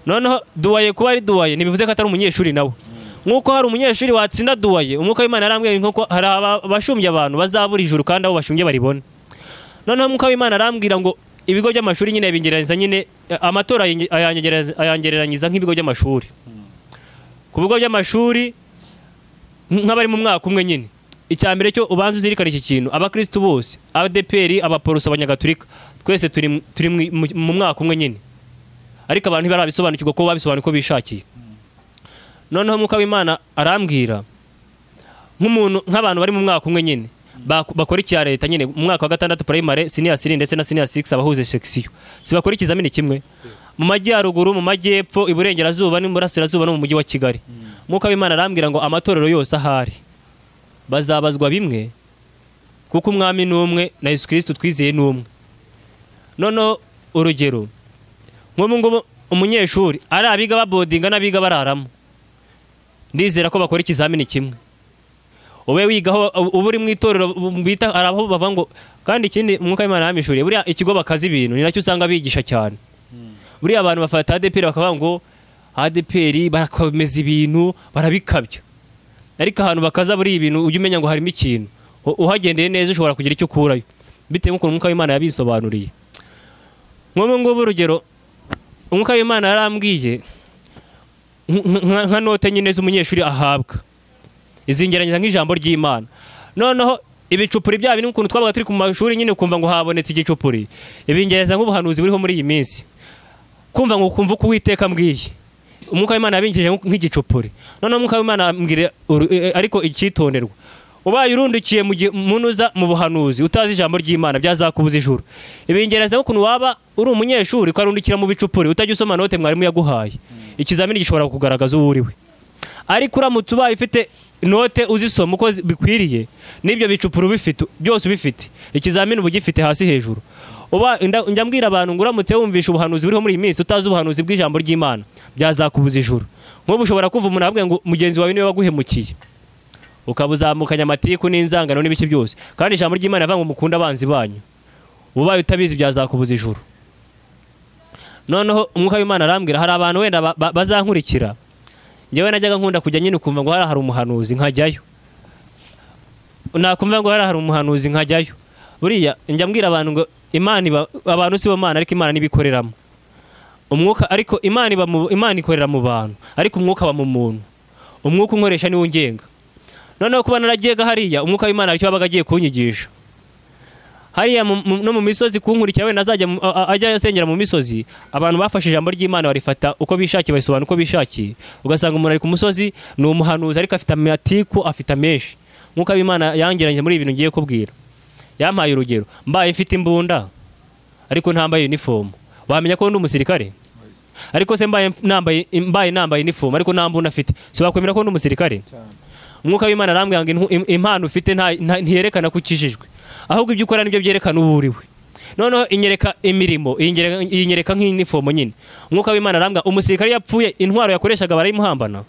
Noneho duwaye kuba ari duwaye nibivuze ko atari umunyeshuri nawe. Nkuko hari umunyeshuri watsinda duwaye, umwuka w'Imana arambwira nko hari abashumbye abantu bazabura ijuru kandi abo bashumbye baribona. Noneho umwuka w'Imana arambwira ngo ibigo by'amashuri nyine bingereranyiriza nyine amatora ayangereranyiriza nk'ibigo by'amashuri. Ku bigo by'amashuri nk'abari mu mwaka umwe nyine. Icyambere cyo ubanza uzirikana iki kintu, abakristo bose, ADPR, abaporoso, abanyagatulika, twese turi mu mwaka umwe nyine. Ariko abantu ntibarabisobanukirwa ko babisobanuye ko bishakiye. Noneho umwuka w'Imana arambwira nk'abantu bari mu mwaka umwe nyine bakora icya leta nyine mu mwaka wa 6 primary, senior 3 ndetse na senior 6 abahuze section. Sibakora ikizamini kimwe. Mu majyaruguru, mu majyepfo, iburengerazuba n'umurasirazuba no mu mujyi wa Kigali. Umwuka w'Imana arambwira ngo amatorero yose ahari bazabazwa bimwe kuko umwami n'umwe na Yesu Kristo twizeye n'umwe. Noneho urugero nk'ubu ngubu umunyeshuri ari abiga babodinga n'abiga bararamo, ndizera ko bakora ikizamini kimwe. Ube wigaho uburi mu itorero bita araho bava ngo kandi ikindi umwuka w'Imana yamishuriye buriya ikigo bakaza ibintu ni nacyo usanga bigisha cyane. Buriya abantu bafata ADPR bakavuga ngo ADPR barakomeza ibintu barabikabya, ariko ahantu bakaza buri ibintu ujye umenya ngo harimo ikintu, uhagendeye neza ushobora kugira icyo ukurayo bitewe n'uko umwuka w'Imana yabisobanuriye. nk'ubu ngubu urugero umwuka w'Imana yarambwiye nka note nyine z'umunyeshuri ahabwa izingeranyeza nk'ijambo ry'Imana. Noneho ibicupuri bya bintu ukuntu twabaga turi ku mashuri nyine ukumva ngo habonetse igicupuri, ibingereza nk'ubuhanuzi buriho muri iyi minsi, kumva ngo ukumva uko Uwiteka ambwiye. Umwuka w'Imana yabinkije nk'igicupuri. Noneho umwuka w'Imana ambwira ariko icyitonderwa, ubaye urundukiye munuza mu buhanuzi utazi ijambo ry'Imana byazakubuza ijuru. Ibingereza nk'ukuntu waba uri umunyeshuri ukarundukira mu bicupuri utajya usoma note mwarimu yaguhaye, ikizamini gishobora kugaragaza uwo uriwe. Ariko uramutse ubaye ufite note uzisoma uko bikwiriye, n'ibyo bicupuri ubifite byose ubifite, ikizamini uba gifite hasi hejuru. Njya mbwira abantu ngo uramutse wumvisha ubuhanuzi buriho muri iyi minsi utazi ubuhanuzi bw'ijambo ry'Imana byazakubuza ijuru. Nk'ubu ushobora kuva umuntu avuga ngo mugenzi wawe niwe waguhemukiye, ukabuzamukanya amatiku n'inzangano n'ibiki byose, kandi ijambo ry'Imana rivuga ngo mukunda abanzi banyu. Ubaye utabizi byazakubuza ijuru. Noneho umwuka w'Imana arambwira hari abantu wenda bazankurikira, njyewe najyaga nkunda kujya nyine ukumva ngo hari umuhanuzi nkajyayo, nakumva ngo hari umuhanuzi nkajyayo. Buriya njya mbwira abantu ngo Imana abantu si bo Mana, ariko Imana nibikoreramo umwuka, ariko Imana ikorera mu bantu, ariko umwuka wa mu muntu, umwuka unkoresha niwo ungenga. Noneho kuba naragiyega hariya umwuka w'Imana aricyo wabaga agiye kunyigisha hariya no mu misozi kunkurikira, we nazajya ajya asengera mu misozi. Abantu bafashe ijambo ry'Imana barifata uko bishakiye, bayisobanura uko bishakiye, ugasanga umuntu ari ku musozi ni umuhanuzi ariko afite amatiku afite menshi. Umwuka w'Imana yangeranye muri ibintu ngiye kubwira. Yampaye urugero, mbaye mfite imbunda ariko ntambaye uniform, wamenya ko ndi umusirikare? Ariko se mbaye nambaye uniform ariko nta mbunda afite, si wakwemera ko ndi umusirikare? Umwuka w'Imana arambwira ngo impano ufite ntiyerekana ko ukijijwe, ahubwo ibyo ukora nibyo byerekana uwo uriwe. Noneho inyereka imirimo, inyereka nk'uniform nyine. Umwuka w'Imana arambwira umusirikare yapfuye intwaro yakoreshaga barayimuhambana?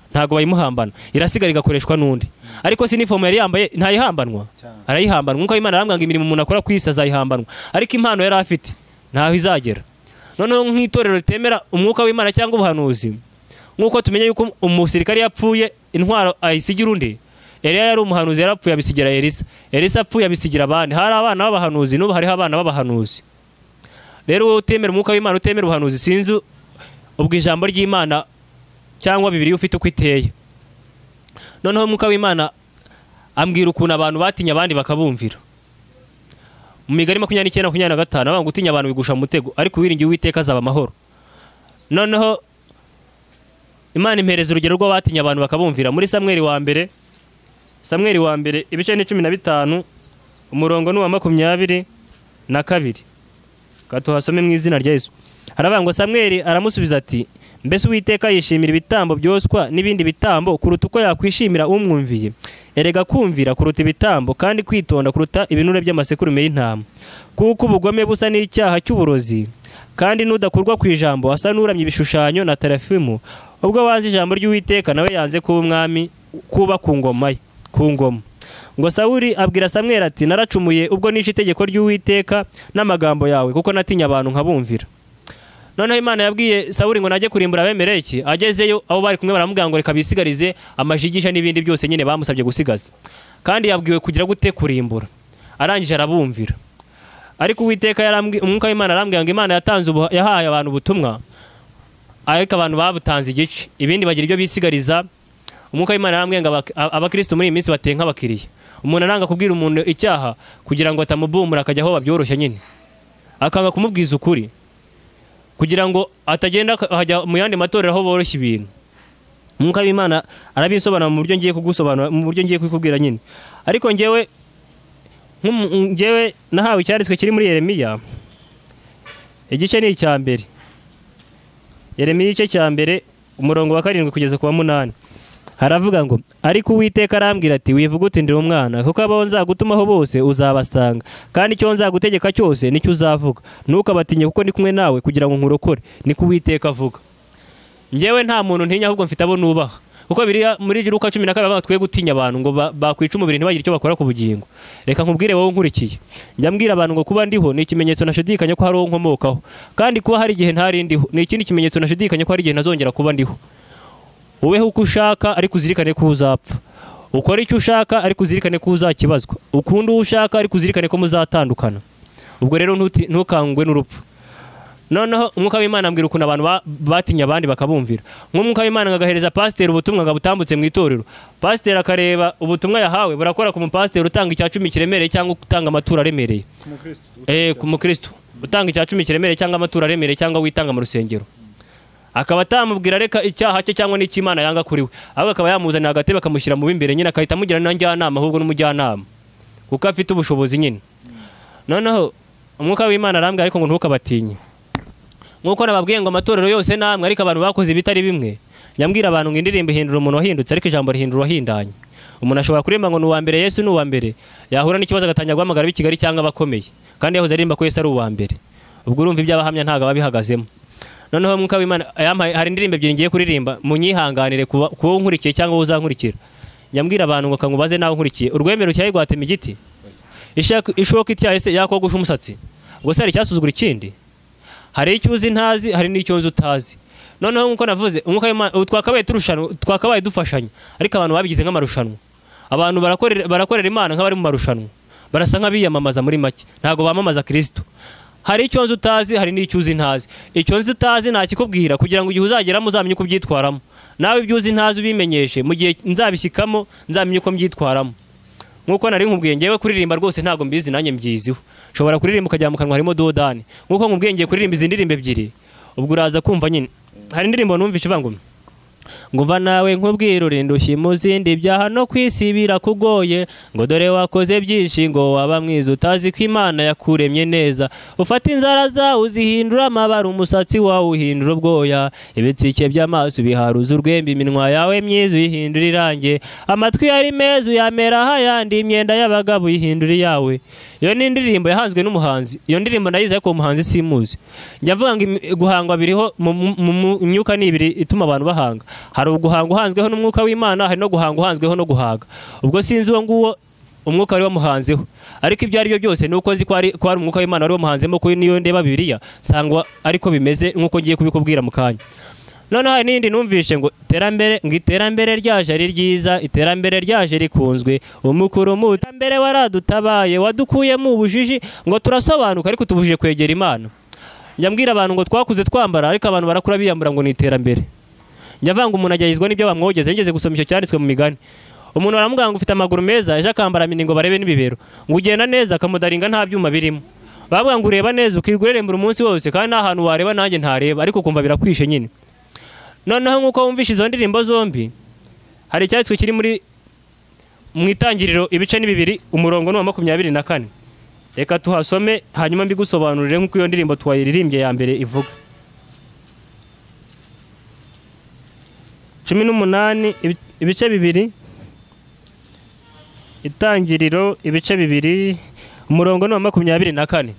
Ntago bayimuhambana, irasigara igakoreshwa n'undi. Ariko si uniform yari yambaye ntayihambanwa? Arayihambanwa. Umwuka w'Imana arambwira ngo imirimo umuntu akora kwisa azayihambanwa, ariko impano yari afite ntaho izagera. Noneho nk'itorero ritemera umwuka w'Imana cyangwa ubuhanuzi, nk'uko tumenye yuko umusirikare yapfuye intwaro ayisigira undi, Eliya yari umuhanuzi yarapfuye abisigira Elisa, Elisa apfuye abisigira abandi. Hari abana b'abahanuzi, n'ubu hariho abana b'abahanuzi. Rero wowe utemera umwuka w'Imana, utemera ubuhanuzi, sinzi ubwo ijambo ry'Imana cyangwa Bibiliya ufite uko iteye. Noneho umwuka w'Imana ambwira ukuntu abantu batinya abandi bakabumvira. Mu Migani 29:25 avuga ngo utinya abantu bigusha mu mutego, ariko uwiringiye Uwiteka azaba amahoro. Noneho Imana impereza urugero rw'abatinya abantu bakabumvira muri Samweli wa mbere ibice 15 umurongo n'uwa 22. Katuhasome mu izina rya Yesu. Haravuga ngo Samweli aramusubiza ati, mbese Uwiteka yishimira ibitambo byoswa n'ibindi bitambo kuruta uko yakwishimira umwumviye? Erega kumvira kuruta ibitambo, kandi kwitonda kuruta ibinure by'amasekurume y'intama. Kuko ubugome busa n'icyaha cy'uburozi, kandi nudakurwa ku ijambo asa n'uramye ibishushanyo na terafimu. Ubwo wanze ijambo ry'Uwiteka nawe yanze kuba umwami kuba ku ngoma. Ngo Sawuli abwira Samweli ati, naracumuye ubwo nishe itegeko ry'Uwiteka n'amagambo yawe, kuko natinya abantu nkabumvira. Noneho Imana yabwiye Sawuli ngo najye kurimbura Abemeleki. Agezeyo abo bari kumwe baramubwira ngo reka bisigarize amajigisha n'ibindi byose nyine bamusabye gusigaza, kandi yabwiwe kugira gute kurimbura. Arangije arabumvira. Ariko Uwiteka umwuka w'Imana arambwira ngo Imana yahaye abantu ubutumwa, ariko abantu babutanze igice, ibindi bagira ibyo bisigariza. Umwuka w'Imana arambwira ngo abakristo muri iyi minsi bateye nk'abakiriya. Umuntu aranga kubwira umuntu icyaha kugira ngo atamubumura akajya aho babyoroshya nyine, akanga kumubwiza ukuri kugira ngo atagenda hajya mu yandi matorero aho boroshya ibintu. Umwuka w'Imana arabisobanura mu buryo ngiye kugusobanura, mu buryo ngiye kwikubwira nyine. Ariko njyewe nahawe icyanditswe kiri muri Yeremiya igice ni icya mbere. Yeremiya igice cya mbere umurongo wa 7 kugeza ku wa 8. Haravuga ngo, ariko Uwiteka arambwira ati, wivuga uti ndi umwana, kuko abo nzagutumaho bose uzabasanga, kandi icyo nzagutegeka cyose nicyo uzavuga. Ntukabatinye kuko ndi kumwe nawe kugira ngo nkurokore, niko Uwiteka avuga. Njyewe nta muntu ntinya, ahubwo mfite abo nubaha. Kuko muri Luka 12 bavuga twe gutinya abantu ngo bakwica umubiri ntibagire icyo bakora ku bugingo. Reka nkubwire wowe nkurikiye, njya mbwira abantu ngo kuba ndiho ni ikimenyetso nashidikanya ko hari uwo nkomokaho, kandi kuba hari igihe ntari ndiho ni ikindi kimenyetso nashidikanya ko hari igihe nazongera kuba ndiho. Wowe uko ushaka ariko uzirikane ko uzapfa, ukora icyo ushaka ariko uzirikane ko uzakibazwa, ukunda uwo ushaka ariko uzirikane ko muzatandukana. Ubwo rero ntukangwe n'urupfu. noneho umwuka w'Imana ambwira ukuntu abantu batinya abandi bakabumvira. Nk'umwuka w'Imana ngagahereza pasiteri ubutumwa ngabutambutse mu itorero, pasiteri akareba ubutumwa yahawe burakora ku mupasiteri utanga icya 10 kiremereye cyangwa utanga amaturo aremereye, ku mukristo utanga icya 10 kiremereye cyangwa amaturo aremereye cyangwa witanga mu rusengero, akaba atamubwira reka icyaha cye cyangwa n'ikimana yanga kuri we, ahubwo akaba yamuzanira agatebe akamushyira mu bimbere nyine akahita amugira n'anjyanama ahubwo n'umujyanama kuko afite ubushobozi nyine. Noneho umwuka w'Imana arambwira ariko ngo ntukabatinye, nkuko nababwiye ngo amatorero yose namwe ariko abantu bakoze ibitari bimwe. Nyambwira abantu ngo indirimbo ihindura umuntu wahindutse ariko ijambo rihindura wahindanye. Umuntu ashobora kuririmba ngo ni uwa mbere Yesu ni uwa mbere, yahura n'ikibazo agatangira guhamagara b'i Kigali cyangwa abakomeye kandi yahoze aririmba ko Yesu ari uwa mbere. Ubwo urumva iby'abahamya ntago babihagazemo. Noneho umwuka w'Imana hari indirimbo ebyiri ngiye kuririmba, munyihanganire kuwo nkurikiye cyangwa uzankurikira. Nyambwira abantu ngo kangubaze nawe nkurikiye, urwemero cyaye gwatema igiti ishoka ityaye se yakogusha umusatsi, ubwo se hari cyasuzugura ikindi? Hari icyo uzi ntazi, hari n'icyo nzi utazi. Noneho nkuko navuze umwuka w'Imana twakabaye turushanwa, twakabaye dufashanya, ariko abantu babigize nk'amarushanwa. Abantu barakorera Imana nk'abari mu marushanwa, barasa nk'abiyamamaza muri make, ntago bamamaza Kristo. Hari icyo nzi utazi, hari n'icyo uzi ntazi. Icyo nzi utazi nakikubwira kugira ngo igihe uzageramo uzamenye uko byitwaramo, nawe ibyo uzi ntazi ubimenyeshe, mu gihe nzabishyikamo nzamenye uko mbyitwaramo. Nkuko nari nkubwiye ngewe kuririmba rwose ntago mbizi nanjye mbyiziho, nshobora kuririmba ukajya mu kanwa harimo dodani. Nkuko nkubwiye ngiye kuririmba izi ndirimbo ebyiri, ubwo uraza kumva nyine. Hari indirimbo numvishe ivuga ngo mva nawe nkubwira urindushye mu zindi byaha no kwisi birakugoye, ngo dore wakoze byinshi ngo waba mwiza utazi ko Imana yakuremye neza, ufata inzara zawe uzihindura amabara, umusatsi wawe uhindura ubwoya, ibitsike by'amaso biharuza urwembe, iminwa yawe myiza uyihindura irange, amatwi yari meza uyamera hayandi, imyenda y'abagabo uyihindura iyawe. Iyo ni indirimbo yahanzwe n'umuhanzi, iyo ndirimbo nayize ariko umuhanzi simuzi. Njya mvuga ngo guhangwa biriho mu myuka n'ibiri ituma abantu bahanga. Hari uguhanga uhanzweho n'umwuka w'Imana, hari no guhanga uhanzweho no guhaga. Ubwo sinzi uwo nguwo umwuka wari wamuhanzeho, ariko ibyo ari byo byose nuko zi ko ari umwuka w'Imana wari wamuhanzemo, ko niyo ndeba Bibiliya sangwa ariko bimeze nkuko ngiye kubikubwira mu kanya. Noneho hari n'indi numvishe ngo iterambere ryaje ari ryiza, iterambere ryaje rikunzwe, umukuru mutambere waradutabaye wadukuye mu bujiji, ngo turasobanuka ariko tubujije kwegera Imana. Njya mbwira abantu ngo twakuze twambara ariko abantu barakura biyambura ngo ni iterambere. Njya vanga umuntu ajyayizwa n'ibyo bamwogeze, ngeze gusoma icyo cyanditswe mu migani. Umuntu aramubwira ngo ufite amaguru meza, ejo akambara mini ngo barebe n'ibibero, ngo ugenda neza akamudaringa nta byuma birimo. Bavuga ngo ureba neza ukirurembura umunsi wose kandi nta hantu wareba nanjye ntareba, ariko kumva birakwishe nyine. Noneho nkuko wumvishe izo ndirimbo zombi, hari icyanditswe kiri mu itangiriro ibice ni 2 umurongo wa 24. Reka tuhasome hanyuma mbigusobanurire nkuko iyo ndirimbo twayiririmbye ya mbere ivuga. 18 ibice 2, itangiriro ibice 2 umurongo wa 24.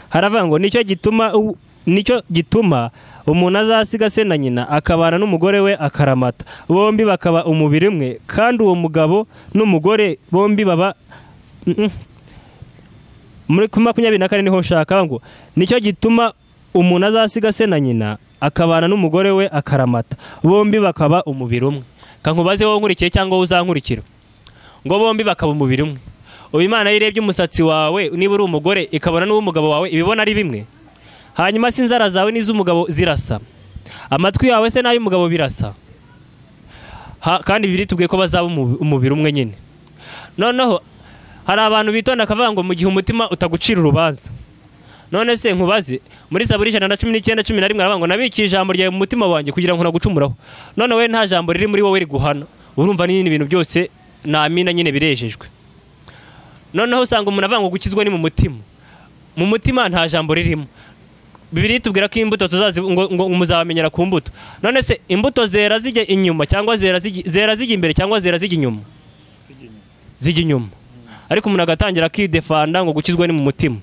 Haravuga ngo nicyo gituma umuntu azasiga se na nyina akabana n'umugore we akaramata, bombi bakaba umubiri umwe, kandi uwo mugabo n'umugore bombi baba muri 24 niho nshaka ngo nicyo gituma umuntu azasiga se na nyina akabana n'umugore we akaramata, bombi bakaba umubiri umwe. Kankubaze wowe nkurikiye cyangwa uzankurikira, ngo bombi bakaba umubiri umwe. Ubu Imana yirebye umusatsi wawe niba uri umugore ikabona n'uwo mugabo wawe ibibona ari bimwe. Hanyuma sinzara zawe n'iz'umugabo zirasa, amatwi yawe se n'ay'umugabo birasa, kandi biri tubwiye ko bazaba umubiri umwe nyine. Noneho hari abantu bitonda akavuga ngo mu gihe umutima utagucira urubanza. None se nkubaze muri Zaburi 119:11 aravuga ngo nabikiye ijambo ryawe mu mutima wanjye kugira ngo ntagucumuraho. None we nta jambo riri muri wowe riguhana, urumva n'ibintu ibintu byose namina nyine birejejwe. Noneho usanga umuntu avuga ngo gukizwa ni mu mutima, mu mutima nta jambo ririmo. Bibiri tubwira ko imbuto tuzazi ngo muzabamenyera ku mbuto. None se imbuto zera zijya inyuma cyangwa zera zijya imbere cyangwa zera zijya inyuma? Zijya inyuma. Ariko umuntu agatangira kidefanda ngo gukizwa ni mu mutima.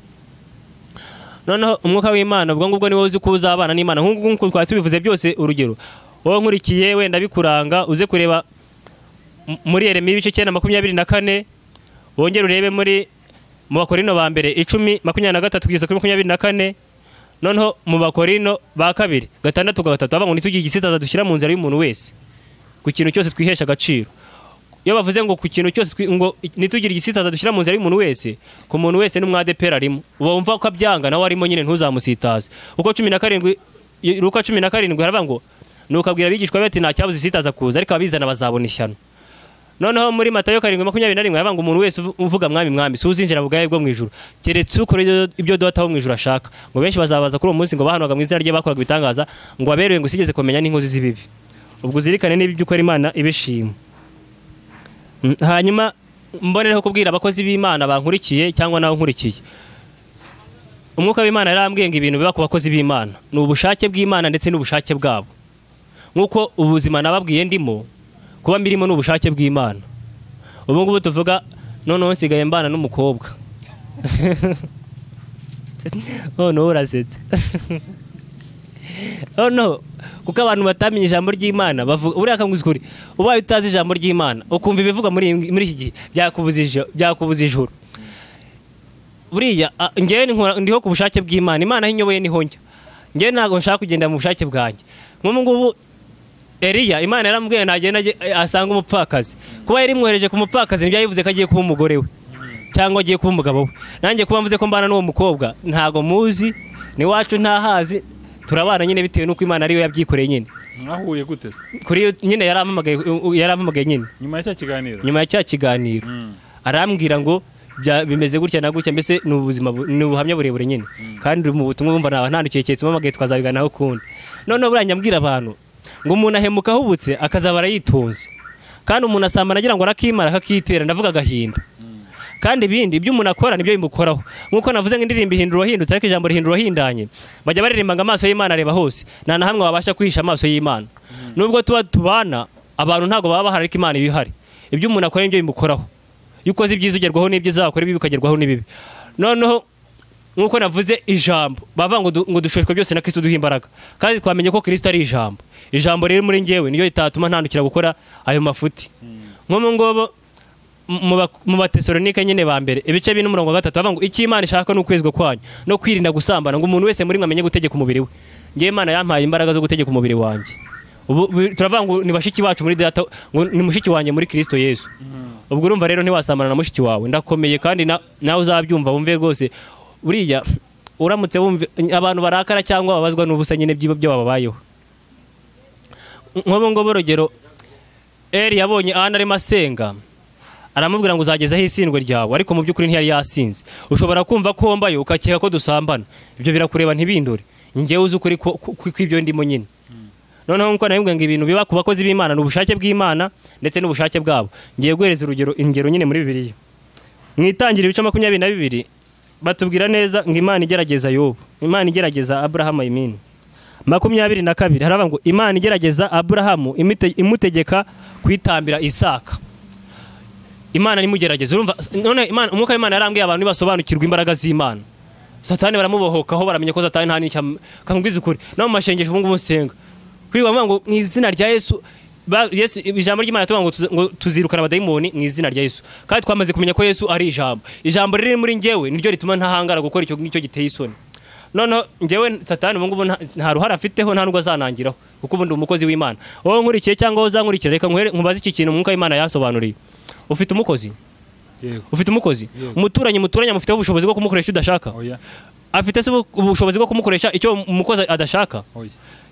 Noneho umwuka w'Imana ubwo ngubwo ni wowe uzi ko uzabana n'Imana. Nkuko twari tubivuze byose, urugero wowe nkurikiye wenda bikuranga uze kureba muri Yeremiya ibice 9:24, wongere urebe mu Bakorino ba mbere 10:23 kugeza kuri 24. Noneho mu Bakorino ba 2:6-3 bavuga ngo nitugiye igisitaza dushyira mu nzira y'umuntu wese ku kintu cyose twihesha agaciro. iyo bavuze ngo ku kintu cyose ngo nitugire igisitaza dushyira mu nzira y'umuntu wese, ku muntu wese n'umwadepera arimo, wumva ko abyanga nawe arimo nyine ntuzamusitaze. Uko 17 Luka 17 haravuga ngo nukabwira abigishwa be ati nta cyabuze isitaza kuza, ariko abizana bazabona ishyano. Noneho muri Matayo 7:21 haravuga ngo umuntu wese uvuga mwami mwami suzinjira mu bwawe bwo mu ijuru, keretse ukora ibyo Data wo mu ijuru ashaka. Ngo benshi bazabaza kuri uwo munsi ngo bahanaga mu izina rye bakoraga ibitangaza, ngo aberewe ngo sigeze kumenya n'inkozi z'ibibi. Ubwo uzirikane niba ibyo ukora Imana ibishima. Hanyuma mbonereho kubwira abakozi b'Imana bankurikiye cyangwa nawe nkurikiye, umwuka w'Imana yarambwiye ngo ibintu biba ku bakozi b'Imana ni ubushake bw'Imana ndetse n'ubushake bwabo. Nkuko ubuzima nababwiye ndimo kuba mbirimo n'ubushake bw'Imana. Ubu ngubu tuvuga noneho nsigaye mbana n'umukobwa. Oh no, urasetse. Oh no, kuko abantu batamenye ijambo ry'Imana bavuga uriya kanguzikuri, ubaye utazi ijambo ry'Imana ukumva ibivuga muri iki gihe byakubuza ijuru. Buriya ngewe ndiho ku bushake bw'Imana, Imana hinyoboye niho njya. Ngewe ntago nshaka kugenda mu bushake bwanjye. Nk'ubu ngubu Eliya Imana yaramubwiye nagenda asanga umupfakazi, kuba yari mwohereje ku mupfakazi nibyo yivuze ko agiye kuba umugore we cyangwa agiye kuba umugabo we. Nanjye kuba mvuze ko mbana n'uwo mukobwa ntago muzi, ni wacu ntahazi, turabana nyine bitewe nuko Imana ariyo yabyikoreye nyine. Mwahuye gute se? Kuri nyine yarampamagaye nyine nyuma ya cya kiganiro arambwira ngo bimeze gutya na gutya, mbese ni ubuzima ni ubuhamya burebure nyine, kandi mu butumwa bumva nawe ntandukiye cyetse mpamagaye twazabiganaho kundi. Noneho buranya mbwira abantu ngo umuntu ahemuka ahubutse akazabara yitonze, kandi umuntu asambana agira ngo arakimara akakitera, ndavuga agahinda. Kandi ibindi ibyo umuntu akora nibyo bimukoraho. Nkuko navuze ngo indirimbo ihindura wahindutse, ariko ijambo rihindura wahindanye. Bajya baririmba ngo amaso y'Imana areba hose, nta na hamwe wabasha kwihisha amaso y'Imana. Nubwo tubana abantu ntago baba bahari, ariko Imana ibihari. Ibyo umuntu akora nibyo bimukoraho. Iyo ukoze ibyiza ugerwaho n'ibyo uzakora, ibibi ukagerwaho n'ibibi. Noneho nkuko navuze ijambo bava ngo dushojwe byose na Kristo duha imbaraga, kandi twamenye ko Kristo ari ijambo. Ijambo rero muri ngewe niyo ritatuma ntandukira gukora ayo mafuti. Nko mu ngobo mu Batesalonike nyine ba mbere ibice 4:3 bavuga ngo iki Imana ishaka no kwezwa kwanyu no kwirinda gusambana, ngo umuntu wese muri mwe amenye gutegeka umubiri we. Ngiye Imana yampaye imbaraga zo gutegeka umubiri wanjye. Ubu turavuga ngo ni bashiki bacu muri Data, ngo ni mushiki wanjye muri Kristo Yesu. Ubwo urumva rero ntiwasambana na mushiki wawe, ndakomeye kandi nawe uzabyumva wumve rwose. Buriya uramutse wumve abantu barakara cyangwa babazwa n'ubusa nyine byo bababayeho. Nkobo ngo borogero Eli yabonye Ana arimo asenga, aramubwira ngo uzagezaho isindwe ryawe, ariko mu by'ukuri ntiyari yasinze. Ushobora kumva ko mbayo ukakeka ko dusambana, ibyo birakureba ntibindure. Ngewe uzi ukuri kw'ibyo ndimo nyine. Noneho nkuko nabibwiye ngo ibintu biba ku bakozi b'Imana n'ubushake bw'Imana ndetse n'ubushake bwabo. Ngiye guhereza ingero nyine muri Bibiliya. Mwitangira ibice 22 batubwira neza ngo Imana igerageza Yobu, Imana igerageza Abrahamu. 22 haravuga ngo Imana igerageza Abrahamu imutegeka kwitambira Isaka. Imana nimugerageza. Urumva none Imana, umwuka w'Imana yarambwiye abantu nibasobanukirwa imbaraga z'Imana. Satani baramubohokaho, baramenye ko Satani nta nicyo kamubwiza ukuri. No mashengesho ubu ngubu nsenga kwiba ngo mu izina rya Yesu. Yesu ijambo ry'Imana tuvuga ngo tuzirukana abadayimoni mu izina rya Yesu, kandi twamaze kumenya ko Yesu ari ijambo riri muri ngewe niryo rituma ntahangara gukora icyo ngicyo giteye isoni. Noneho ngewe Satani ubu ngubu nta ruhara afiteho, nta nubwo azanangiraho, kuko ubundi umukozi w'Imana. Wowe nkurikiye cyangwa uzankurikira, reka nkubaze iki kintu umwuka w'Imana yasobanuriye. Ufite umukozi? Ufite umukozi? Umuturanyi mufiteho ubushobozi bwo kumukoresha udashaka? Afite se ubushobozi bwo kumukoresha icyo umukozi adashaka?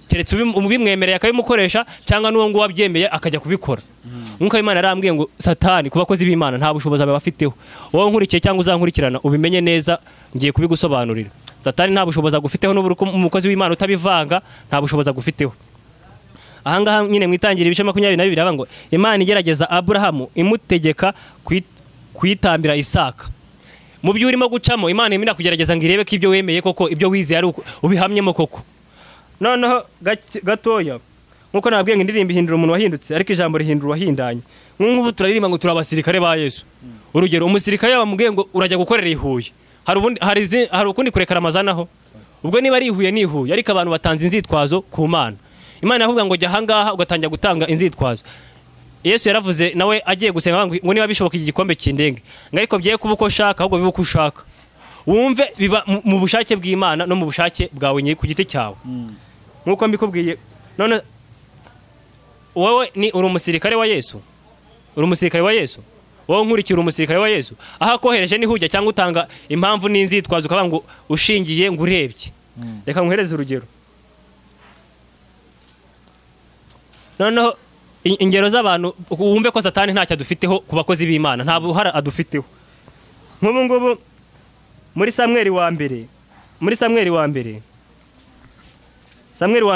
Keretse ubimwemereye akabimukoresha, cyangwa n'uwo ngo wabyemeye akajya kubikora. Umwuka w'Imana yarambwiye ngo Satani ku bakozi b'Imana nta bushobozi abafiteho. Wowe nkurikiye cyangwa uzankurikirana ubimenye neza, ngiye kubigusobanurira. Satani nta bushobozi agufiteho, n'uburuko umukozi w'Imana utabivanga nta bushobozi agufiteho. Ahangaha nyine mwitangira ibice 22 bavuga ngo Imana igerageza Abrahamu imutegeka kwitambira Isaka. Mu byo urimo gucamo Imana imina kugerageza ngo irebe ko ibyo wemeye koko, ibyo wizeye ari ubihamyemo koko. Noneho gatoya nkuko nabwiye ngo indirimbo ihindura umuntu wahindutse, ariko ijambo rihindura wahindanye. Nk'ubu turaririmba ngo turabasirikare ba Yesu. Urugero umusirikare yabamubwiye ngo urajya gukorera ihuye, hari ukundi kurekara amazanaho. Ubwo niba ari ihuye nihuye, ariko abantu batanze inzitwazo ku Mana. Imana yavuga ngo jya ahangaha ugatangira gutanga inzitwazo. Yesu yaravuze nawe agiye gusenga ngo niba bishoboka iki gikombe kindenge, ngo ariko bye kuba uko ushaka ahubwo bibe uko ushaka. Wumve biba mu bushake bw'Imana no mu bushake bwawe nyine ku giti cyawe. Nkuko mbikubwiye, none wowe ni uri umusirikare wa Yesu. uri umusirikare wa Yesu, wowe nkurikira umusirikare wa Yesu, aho akohereje ni hujya cyangwa utanga impamvu n'inzitwazo ukavuga ngo ushingiye ngo urebye. Reka nkuhereze urugero. Noneho ingero z'abantu wumve ko Satani ntacyo adufiteho ku bakozi b'Imana, nta buhara adufiteho. Nk'ubu ngubu muri Samweli wa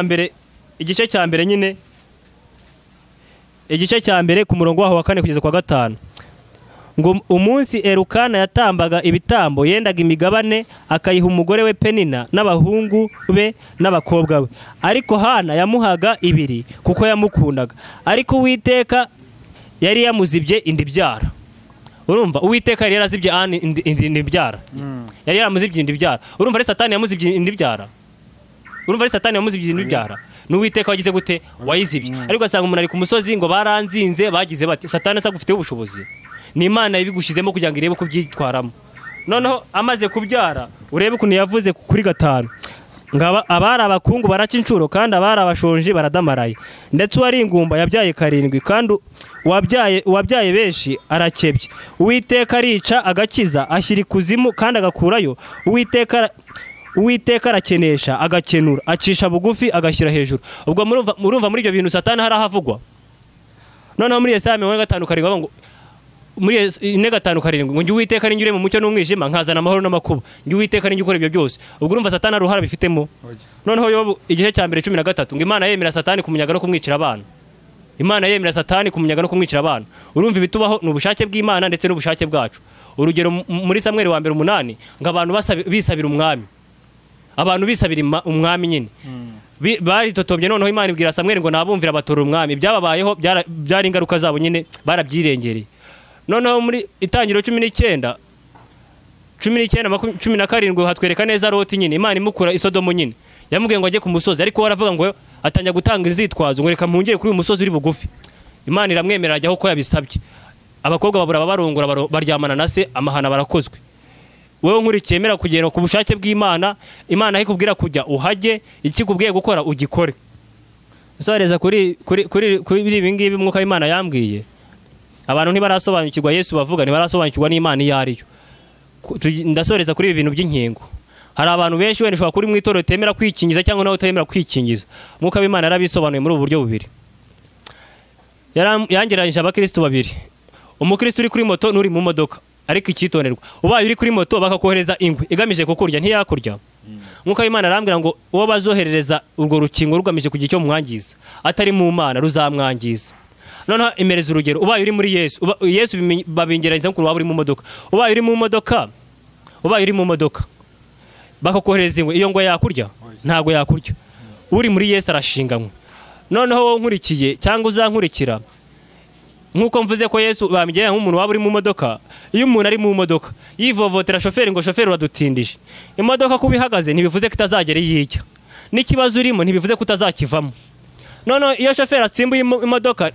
mbere igice cya mbere nyine, igice cya mbere ku murongo waho wa 4 kugeza kwa 5, ngo umunsi Elukana yatambaga ibitambo yendaga imigabane akayiha umugore we Penina n'abahungu be n'abakobwa we, ariko Hana yamuhaga 2 kuko yamukundaga, ariko Uwiteka yari yamuzibye indibyara. Urumva Uwiteka yari yarazibye indibyara, yari yaramuzibye indibyara. Urumva ari Satani yamuzibye indibyara, n'Uwiteka wagize gute wayizibye. Ariko asanga umuntu ari ku musozi ngo baranzinze bagize bati, Satani asa gufite ubushobozi, ni Imana ibigushizemo kugira ngo irebe ko byitwaramo. Noneho amaze kubyara urebe ukuntu yavuze kuri 5, ngaba abari abakungu baraca incuro kandi abari abashonje baradamaraye, ndetse uwari ingumba yabyaye 7 kandi uwabyaye benshi arakebye. Uwiteka arica agakiza, ashyira ikuzimu kandi agakurayo. Uwiteka arakenesha agakenura, acisha bugufi agashyira hejuru. Ubwo murumva muri ibyo bintu Satani hari ahavugwa. Noneho muri Yesaya 5:7 ngo muri 4:5 ngo njye Uwiteka ninjye mu mucyo n'umwijima nkazana amahoro n'amakuba, njye Uwiteka ninjye ukora ibyo byose. Ubwo urumva Satani aruhara bifitemo. Noneho Yobu igice cya mbere 13 ngo Imana yemera Satani kumunyaga no kumwicira abana. Imana yemera Satani kumunyaga no kumwicira abana. Urumva ibitubaho n'ubushake bw'Imana ndetse n'ubushake bwacu. Urugero muri Samweli wa mbere 8 ngo abantu bisabira umwami, abantu bisabira umwami nyine bari totombye. Noneho Imana ibwira Samweli ngo nabumvira abatora umwami, byababayeho byari ingaruka zabo nyine barabyirengereye. Noneho muri Itangiriro 19:17 hatwereka neza Loti nyine Imana imukura Isodomo nyine, yamubwiye ngo ajye ku musozi, ariko waravuga ngo atanya gutanga inzitwazo ngo reka mpungire kuri uyu musozi uri bugufi. Imana iramwemerera ajyaho ko yabisabye. Abakobwa babura barongora baryamana na se, amahana barakozwe. Wewe nkurikiyemera kugera ku bushake bw'Imana, Imana ikubwira kujya uhajye, ikikubwiye gukora ugikore. Usoreza kuri ibi ngibi mwuka w'Imana yambwiye, abantu ntibarasobanukirwa Yesu bavuga, ntibarasobanukirwa n'Imana iyo ariyo. Ndasoreza kuri ibi bintu by'inkingo. Hari abantu benshi wenda ushobora kuri mwitoro temera kwikingiza cyangwa nawe utemera kwikingiza. Mwuka w'Imana yarabisobanuye muri ubu buryo bubiri. Yangeranyije abakristo babiri, umukristo uri kuri moto n'uri mu modoka. Ariko icyitonderwa, ubaye uri kuri moto bakakohereza ingwe igamije kukurya ntiyakurya. Mwuka w'Imana arambwira ngo uwo bazoherereza urwo rukingo rugamije kugira icyo mwangiza atari mu Mana ruzamwangiza. Noneho imereza urugero, ubaye uri muri Yesu babingeranyiriza nk'uko waba uri mu modoka. Ubaye uri mu modoka bakakohereza ingwe, iyo ngo yakurya ntago yakurya. Uri muri Yesu arashinganywe. Noneho wowe nkurikiye cyangwa uzankurikira, nkuko mvuze ko Yesu bamijyanye nk'umuntu waba uri mu modoka. Iyo umuntu ari mu modoka yivovotera shoferi ngo shoferi uradutindije, imodoka kubihagaze ntibivuze ko itazagera yijya, n'ikibazo urimo ntibivuze ko utazakivamo. Noneho iyo shoferi atsimbuye imodoka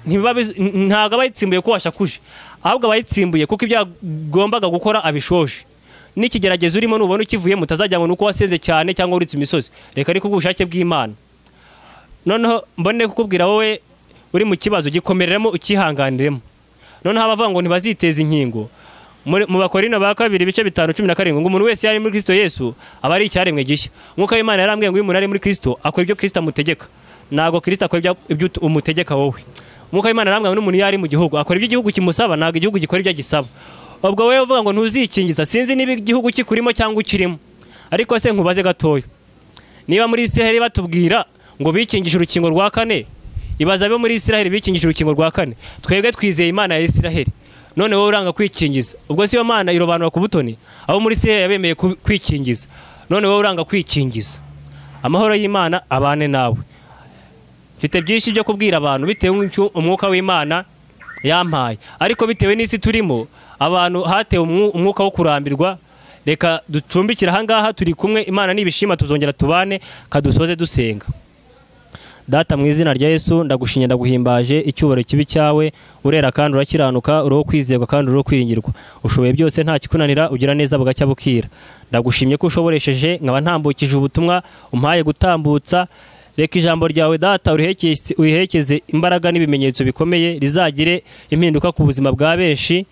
ntago abayitsimbuye ko washakuje, ahubwo abayitsimbuye kuko ibyo agombaga gukora abishoje. N'ikigerageza urimo nubona ukivuye mutazajya ngo nuko wasenze cyane cyangwa uritse imisozi, reka ariko ubushake bw'Imana. Noneho mbone kukubwira wowe uri mu kibazo gikomereremo ukihanganiremo. Noneho abavuga ngo ntibaziteza inkingo mu Bakorino ba 2:5-17 ngo umuntu wese yari muri Kristo Yesu aba ari icyaremwe gishya. Mwuka w'Imana yarambwiye ngo uyu muntu ari muri Kristo akora ibyo Kristo amutegeka, nago Kristo akora ibyo umutegeka wowe. Mwuka w'Imana yarambwiye ngo umuntu yari mu gihugu akora ibyo igihugu kimusaba, nago igihugu gikora ibyo gisaba. Ubwo wewe uvuga ngo ntuzikingiza, sinzi niba igihugu kikurimo cyangwa ukirimo. Ariko se nkubaze gatoya, niba muri Israel batubwira ngo bikingije urukingo rwa 4, ibaza bo muri Israel bikingije urukingo rwa 4, twebwe twizeye Imana ya Israel, none wowe uranga kwikingiza. Ubwo si yo Mana irobanura ku butoni, abo muri Israel yabemeye kwikingiza, none wowe uranga kwikingiza. Amahoro y'Imana abane nawe. Mfite byinshi byo kubwira abantu bitewe n'icyo umwuka w'Imana yampaye, ariko bitewe n'isi turimo abantu hatewe umwuka wo kurambirwa. Reka ducumbikira ahangaha turi kumwe, Imana nibishima tuzongera tubane, kadusoze dusenga. Data mu izina rya Yesu ndagushinye ndaguhimbaje, icyubaro kibi cyawe, urera kandi urakiranuka, uriho kwizerwa kandi uriho kwiringirwa. Ushoboye byose nta kikunanira, ugira neza bugacya bukira. Ndagushimye ko ushoboresheje nkaba ntambukije ubutumwa umpaye gutambutsa, reka ijambo ryawe data urihekeze imbaraga n'ibimenyetso bikomeye rizagire impinduka ku buzima bwa benshi.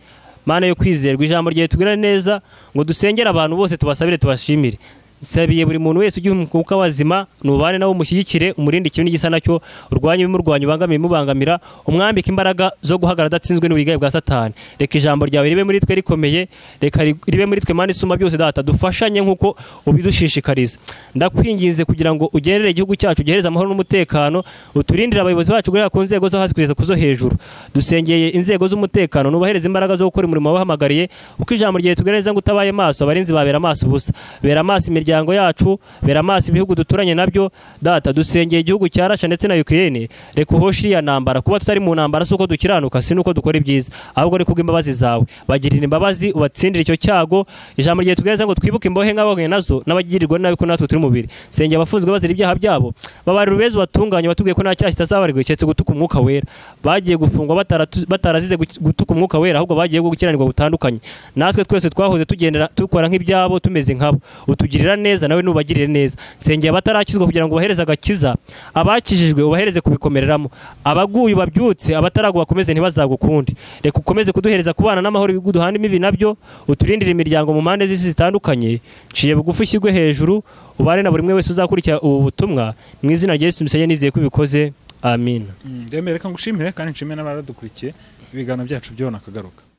Mana yo kwizerwa, ijambo ryawe tugirira neza ngo dusengere abantu bose, tubasabire, tubashimire. Sabiye buri muntu wese ugiye umwuka wazima, nubane nawo umushyigikire, umurinde ikintu n'igisa nacyo, urwanye ibimurwanya, ubangamiye imubangamira, umwambike imbaraga zo guhagarara adatsinzwe n'ubugigaye bwa Satani. Reka ijambo ryawe ribe muri twe rikomeye, reka ribe muri twe Mana isumba byose data, dufashanye nk'uko ubidushishikariza. Ndakwinginze kugira ngo ugenere igihugu cyacu, ugihereze amahoro n'umutekano, uturindire abayobozi bacu guhera ku nzego zo hasi kugeza ku zo hejuru. Dusengeye inzego z'umutekano, nubahereze imbaraga zo gukora umurimo wabahamagariye, uko ijambo ryawe tugereza ngo utabaye maso, abarinzi babera amaso ubusa. Bera amaso imiryango yacu, bera amaso ibihugu duturanye nabyo data. Dusengeye igihugu cya Russia ndetse na Ukraine, reka uhoshe iriya ntambara. Kuba tutari mu ntambara si uko dukiranuka, si nuko dukora ibyiza, ahubwo reka kubw'imbabazi zawe bagirira imbabazi, ubatsindire icyo cyago. Ijambo ryawe tugereza ngo twibuke imbohe nk'abahuye nazo n'abagirirwa nabi ko natwe turi mubiri. Sengeye abafunzwe bazira ibyaha byabo, babarira ubeza batunganye, batubwiye ko nta cyaha kitazabarirwa cyetse gutuka umwuka wera. Bagiye gufungwa batarazize gutuka umwuka wera, ahubwo bagiye gukiranirwa gutandukanye. Natwe twese twahoze tugendera dukora nk'ibyabo, tumeze nkabo, utugirira neza, nawe nubagirire neza. Sengeye abatarakizwa kugira ngo ubahereze agakiza, abakijijwe ubahereze kubikomereramo, abaguye babyutse, abataraguye bakomeze ntibazagukunde. Reka ukomeze kuduhereza kubana n'amahoro, biguduhande imibi nabyo, uturindire imiryango mu mpande z'isi zitandukanye. Ciye bugufi ishyirwe hejuru, ubane na buri umwe wese uzakurikira ubu butumwa, mu izina rya Yesu Mesiya nizeye ko ubikoze, amin. Reka ngushimire kandi nshimire n'abaradukurikiye, ibiganiro byacu byo nakagaruka.